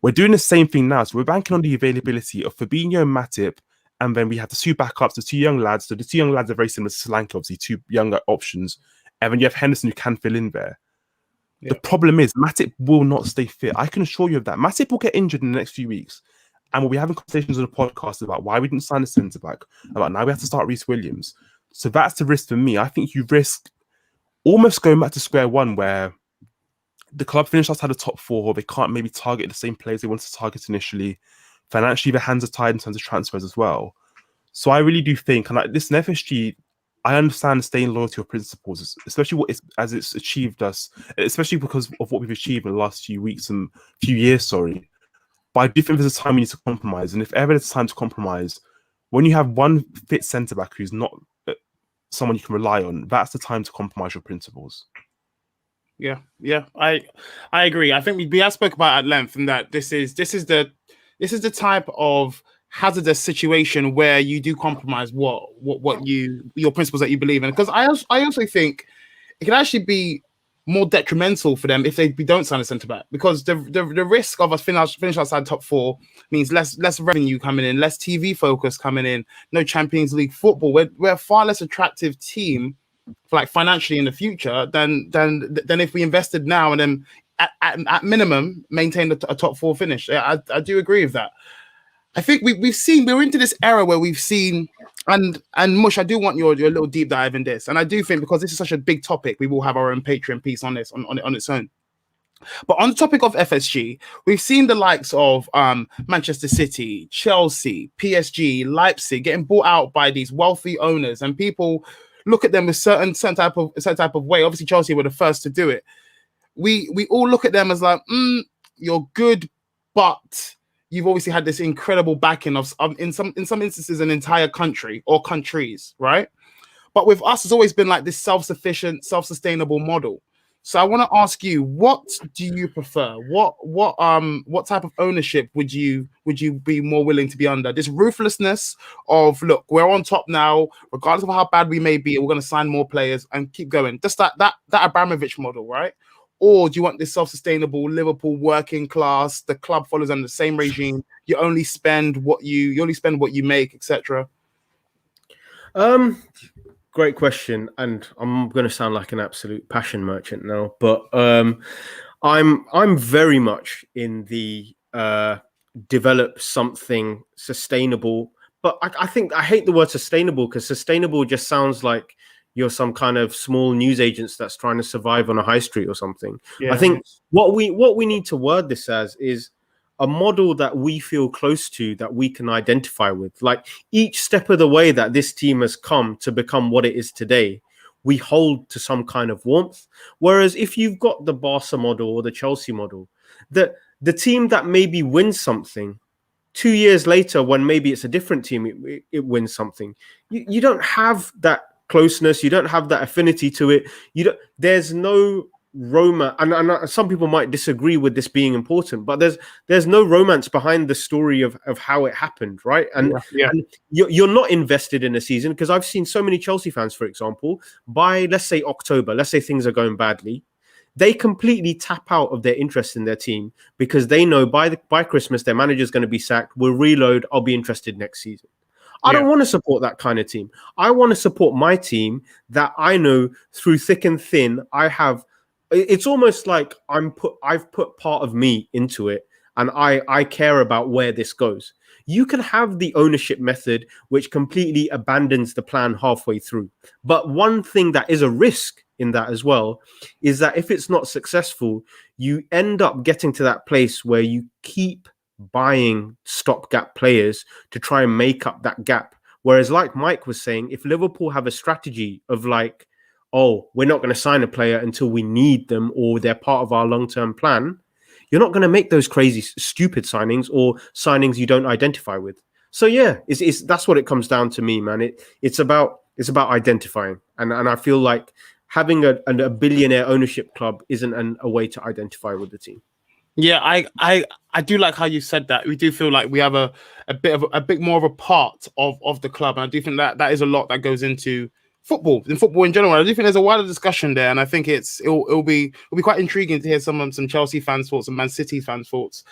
We're doing the same thing now. So we're banking on the availability of Fabinho and Matip, and then we have the 2 backups, the 2 young lads. So the 2 young lads are very similar to Solanke, obviously, 2 younger options. And then you have Henderson who can fill in there. Yeah. The problem is Matip will not stay fit. I can assure you of that. Matip will get injured in the next few weeks. And we'll be having conversations on the podcast about why we didn't sign a centre-back, about now we have to start Reece Williams. So that's the risk for me. I think you risk almost going back to square one where the club finished outside the top 4, or they can't maybe target the same players they wanted to target initially. Financially, their hands are tied in terms of transfers as well. So I really do think, and like this FSG, I understand staying loyal to your principles, especially as it's achieved us, especially because of what we've achieved in the last few weeks and few years, sorry. But I do think there's a time we need to compromise. And if ever there's time to compromise, when you have one fit centre-back who's not someone you can rely on, that's the time to compromise your principles. Yeah, I agree. I think we have spoke about at length, and that this is the type of hazardous situation where you do compromise what your principles that you believe in. Because I also think it can actually be more detrimental for them if we don't sign a centre back, because the risk of us finish outside top 4 means less revenue coming in, less TV focus coming in, no Champions League football. We're a far less attractive team for like financially in the future than if we invested now and then at minimum maintain a top 4 finish. I do agree with that. I think we're into this era where we've seen, and Mush, I do want your little deep dive in this, and I do think because this is such a big topic, we will have our own Patreon piece on this on its own. But on the topic of FSG, we've seen the likes of Manchester City, Chelsea, PSG, Leipzig getting bought out by these wealthy owners, and people look at them with certain type of way. Obviously, Chelsea were the first to do it. We all look at them as like, you're good, but you've obviously had this incredible backing of in some instances an entire country or countries, right? But with us, it's always been like this self-sufficient, self-sustainable model. So I want to ask you, what do you prefer? What type of ownership would you be more willing to be under? This ruthlessness of, look, we're on top now, regardless of how bad we may be, we're going to sign more players and keep going. Just that Abramovich model, right? Or do you want this self-sustainable Liverpool working class? The club follows under the same regime. You only spend what you make, etc. Great question, and I'm going to sound like an absolute passion merchant now, but I'm very much in the develop something sustainable. But I think I hate the word sustainable, because sustainable just sounds like you're some kind of small news agents that's trying to survive on a high street or something. Yeah. I think what we need to word this as is a model that we feel close to, that we can identify with. Like each step of the way that this team has come to become what it is today, we hold to some kind of warmth. Whereas if you've got the Barca model or the Chelsea model, the team that maybe wins something 2 years later, when maybe it's a different team, it wins something. You don't have that closeness, you don't have that affinity to it. There's no romance, and some people might disagree with this being important, but there's no romance behind the story of how it happened, right? And you're not invested in a season, because I've seen so many Chelsea fans, for example, by let's say October, let's say things are going badly, they completely tap out of their interest in their team, because they know by Christmas their manager's going to be sacked, we'll reload, I'll be interested next season. I don't want to support that kind of team. I want to support my team that I know through thick and thin. It's almost like I've put part of me into it, and I care about where this goes. You can have the ownership method, which completely abandons the plan halfway through. But one thing that is a risk in that as well is that if it's not successful, you end up getting to that place where you keep buying stopgap players to try and make up that gap. Whereas, like Mike was saying, if Liverpool have a strategy of like, oh, we're not going to sign a player until we need them or they're part of our long-term plan, you're not going to make those crazy, stupid signings or signings you don't identify with. So yeah, it's that's what it comes down to me, man. It's about identifying, and I feel like having a billionaire ownership club isn't a way to identify with the team. Yeah, I do like how you said that. We do feel like we have a bit more of a part of the club, and I do think that is a lot that goes into football in general. I do think there's a wider discussion there, and I think it'll be quite intriguing to hear some Chelsea fans' thoughts and Man City fans' thoughts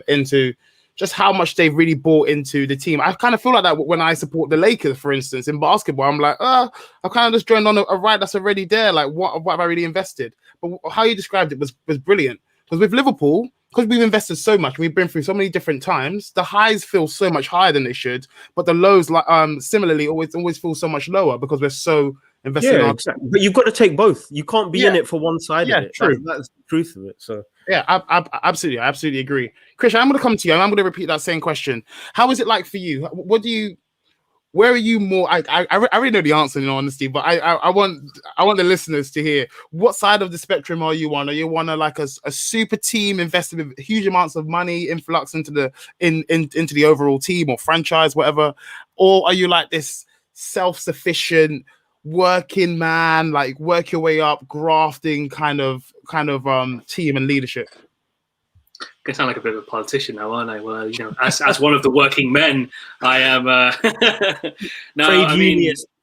into just how much they've really bought into the team. I kind of feel like that when I support the Lakers, for instance, in basketball. I'm like, I've kind of just joined on a ride that's already there. Like, what have I really invested? But how you described it was brilliant. Because with Liverpool, because we've invested so much, we've been through so many different times, the highs feel so much higher than they should, but the lows, like similarly, always feel so much lower because we're so invested in our... exactly. But you've got to take both. You can't be in it for one side of it. True. That's the truth of it. So yeah, I absolutely agree. Krish, I'm going to come to you, and I'm going to repeat that same question. How is it like for you? Where are you more? I already know the answer, in all honesty, but I want the listeners to hear, what side of the spectrum are you on? Are you on a super team invested with huge amounts of money influx into the overall team or franchise, whatever, or are you like this self-sufficient working man, like work your way up, grafting kind of team and leadership? I sound like a bit of a politician now, aren't I? Well, as one of the working men, I am.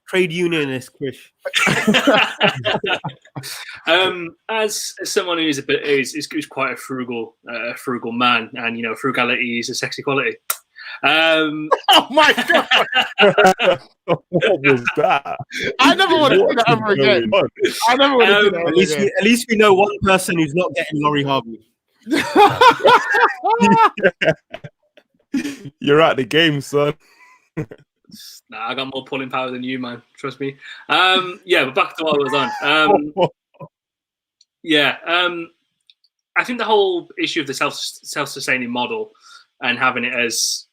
Trade unionist, Krish. As someone who is quite a frugal man, and frugality is a sexy quality. Oh my god! What was that? I never want to do that ever again. I never want to do that ever again. At least we know one person who's not getting Laurie Harvey. You're at the game, son. Nah, I got more pulling power than you, man. Trust me. But back to what I was on. I think the whole issue of the self-sustaining model and having it as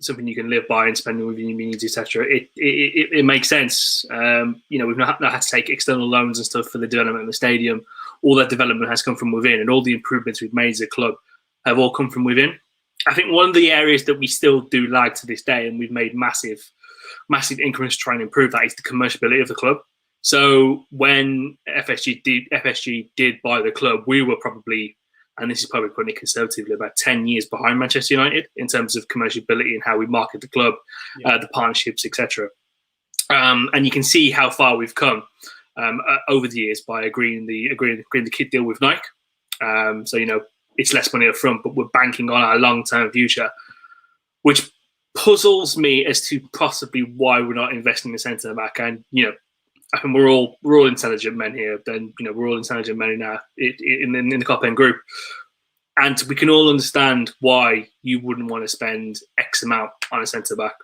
something you can live by and spending within your means, etc. It makes sense. We've not had to take external loans and stuff for the development of the stadium. All that development has come from within, and all the improvements we've made as a club have all come from within. I think one of the areas that we still do lag to this day, and we've made massive increments to try and improve that, is the commerciality of the club. So when FSG did buy the club, we were probably, and this is probably putting it conservatively, about 10 years behind Manchester United in terms of commerciality and how we market the club, the partnerships, etc. And you can see how far we've come over the years by agreeing the kit deal with Nike. It's less money up front, but we're banking on our long-term future, which puzzles me as to possibly why we're not investing in the centre back. And I think we're all intelligent men here. Then we're all intelligent men in the Cop End group, and we can all understand why you wouldn't want to spend X amount on a centre back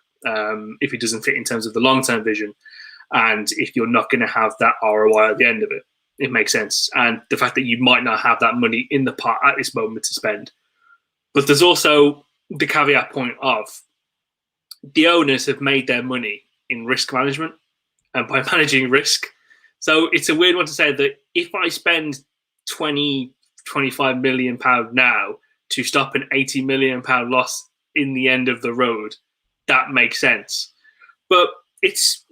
if it doesn't fit in terms of the long-term vision. And if you're not going to have that ROI at the end of it, it makes sense. And the fact that you might not have that money in the pot at this moment to spend. But there's also the caveat point of the owners have made their money in risk management and by managing risk. So it's a weird one to say that if I spend 25 million pound now to stop an 80 million pound loss in the end of the road, that makes sense. But it's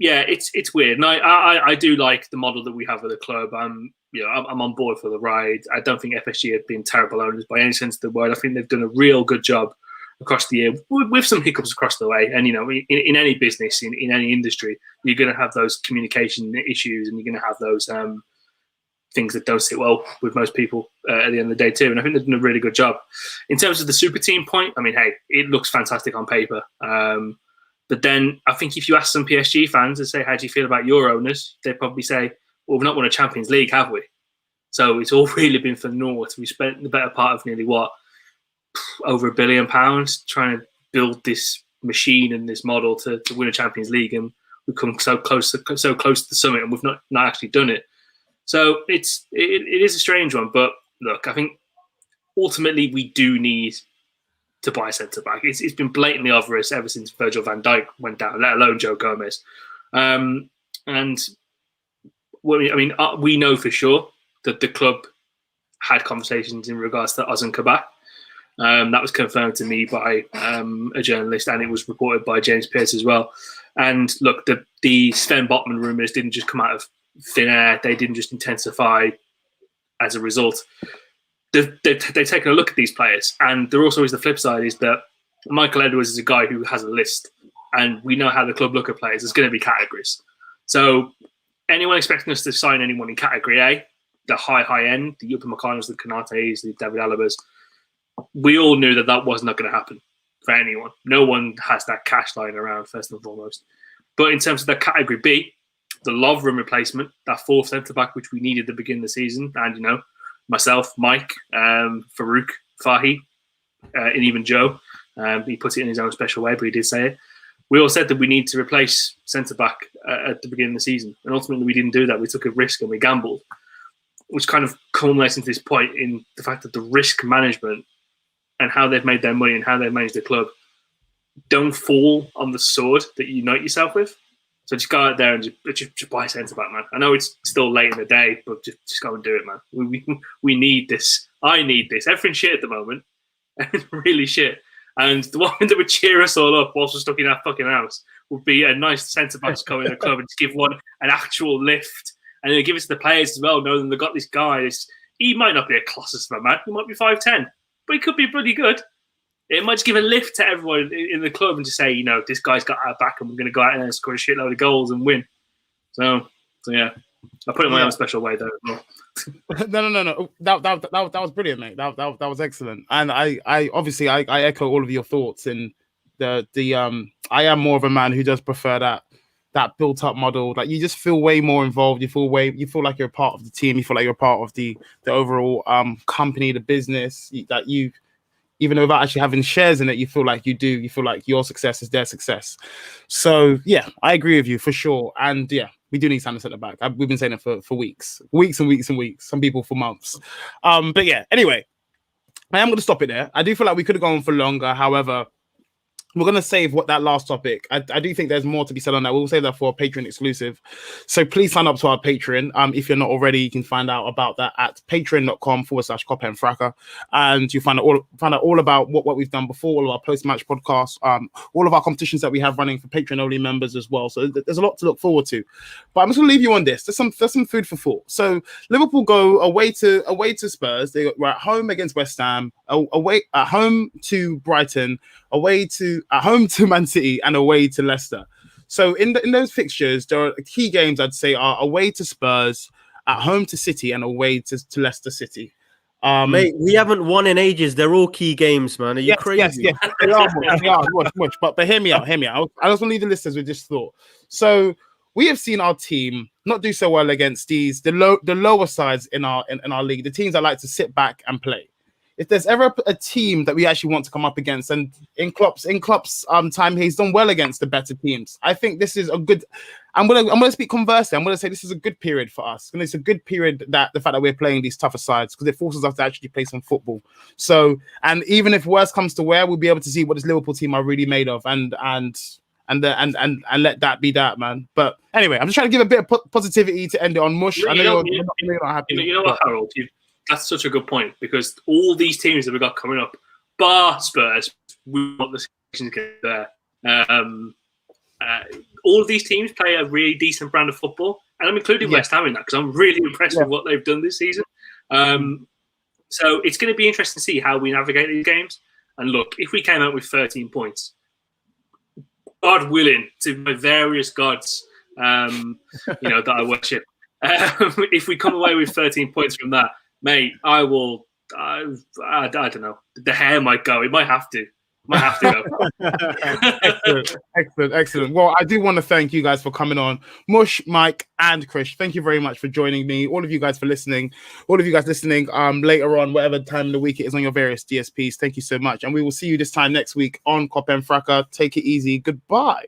weird, and I do like the model that we have at the club. I'm on board for the ride. I don't think FSG have been terrible owners by any sense of the word. I think they've done a real good job across the year, with some hiccups across the way. And in any business, in any industry, you're going to have those communication issues, and you're going to have those things that don't sit well with most people at the end of the day too. And I think they've done a really good job in terms of the super team point. I mean, hey, it looks fantastic on paper. But then I think if you ask some PSG fans and say, how do you feel about your owners? They'd probably say, well, we've not won a Champions League, have we? So it's all really been for naught. We spent the better part of nearly over £1 billion trying to build this machine and this model to win a Champions League. And we've come so close to the summit, and we've not actually done it. So it is a strange one. But look, I think ultimately we do need to buy a centre back. It's been blatantly obvious ever since Virgil van Dijk went down, let alone Joe Gomez. And we know for sure that the club had conversations in regards to us and Kabak. That was confirmed to me by a journalist, and it was reported by James Pearce as well. And look, the Sven Botman rumours didn't just come out of thin air. They didn't just intensify as a result. They've taken a look at these players, and there also is the flip side, is that Michael Edwards is a guy who has a list, and we know how the club look at players. There's going to be categories. So anyone expecting us to sign anyone in category A, the high end, the Yupa McConnells, the Kanates, the David Alabas, we all knew that was not going to happen for anyone. No one has that cash lying around, first and foremost. But in terms of the category B, the Lovren replacement, that fourth centre-back, which we needed at the beginning of the season, and, myself, Mike, Farouk, Fahi, and even Joe, he put it in his own special way, but he did say it. We all said that we need to replace centre-back at the beginning of the season. And ultimately, we didn't do that. We took a risk and we gambled, which kind of culminates into this point in the fact that the risk management and how they've made their money and how they've managed the club don't fall on the sword that you unite yourself with. So just go out there and just buy a centre-back, man. I know it's still late in the day, but just go and do it, man. We need this. I need this. Everything's shit at the moment. Everything's really shit. And the one that would cheer us all up whilst we're stuck in our fucking house would be a nice centre-back to come in the club and just give one an actual lift. And then give it to the players as well, knowing they've got this guy. He might not be a Colossus of a man. He might be 5'10", but he could be bloody good. It might just give a lift to everyone in the club and just say, this guy's got our back and we're going to go out there and score a shitload of goals and win. So yeah. I put it in my own special way, though. No. That was brilliant, mate. That was excellent. And I obviously echo all of your thoughts. And I am more of a man who does prefer that built up model. Like, you just feel way more involved. You feel like you're a part of the team. You feel like you're a part of the overall company, the business. That you, even without actually having shares in it, you feel like you do. You feel like your success is their success. So yeah, I agree with you for sure. And yeah, we do need Sam to set the back. We've been saying it for weeks. Some people for months. But yeah, anyway, I am going to stop it there. I do feel like we could have gone on for longer. However, we're going to save that last topic. I do think there's more to be said on that. We'll save that for a Patreon exclusive. So please sign up to our Patreon. If you're not already, you can find out about that at patreon.com/CopandFracas. And you find out all about what we've done before, all of our post-match podcasts, all of our competitions that we have running for Patreon-only members as well. So there's a lot to look forward to. But I'm just going to leave you on this. There's some food for thought. So Liverpool go away to Spurs. They were at home against West Ham, away at home to Brighton, at home to Man City, and away to Leicester. So in those fixtures, there are key games I'd say are away to Spurs, at home to City, and away to Leicester City. Mate, we haven't won in ages. They're all key games, man. Are you crazy? Yes, they are. Much. But hear me out. I just want to leave the listeners with this thought. So we have seen our team not do so well against the lower sides in our league, the teams that like to sit back and play. If there's ever a team that we actually want to come up against, and in Klopp's time, he's done well against the better teams. I think this is a good. I'm gonna speak conversely. I'm gonna say this is a good period for us, and it's a good period that the fact that we're playing these tougher sides, because it forces us to actually play some football. So, and even if worse comes to wear, we'll be able to see what this Liverpool team are really made of, and let that be that, man. But anyway, I'm just trying to give a bit of positivity to end it on. Mush. I know you're not happy. You know what, Harold? That's such a good point, because all these teams that we've got coming up, bar Spurs, we want the season to get there. All of these teams play a really decent brand of football, and I'm including West Ham in that, because I'm really impressed with what they've done this season. So it's going to be interesting to see how we navigate these games. And look, if we came out with 13 points, God willing, to my various gods, that I worship, if we come away with 13 points from that, mate, I will. I don't know. The hair might go. It might have to. Go. Excellent. Well, I do want to thank you guys for coming on, Mush, Mike, and Krish. Thank you very much for joining me. All of you guys for listening. All of you guys listening. Later on, whatever time of the week it is on your various DSPs. Thank you so much, and we will see you this time next week on Cop and Fracas. Take it easy. Goodbye.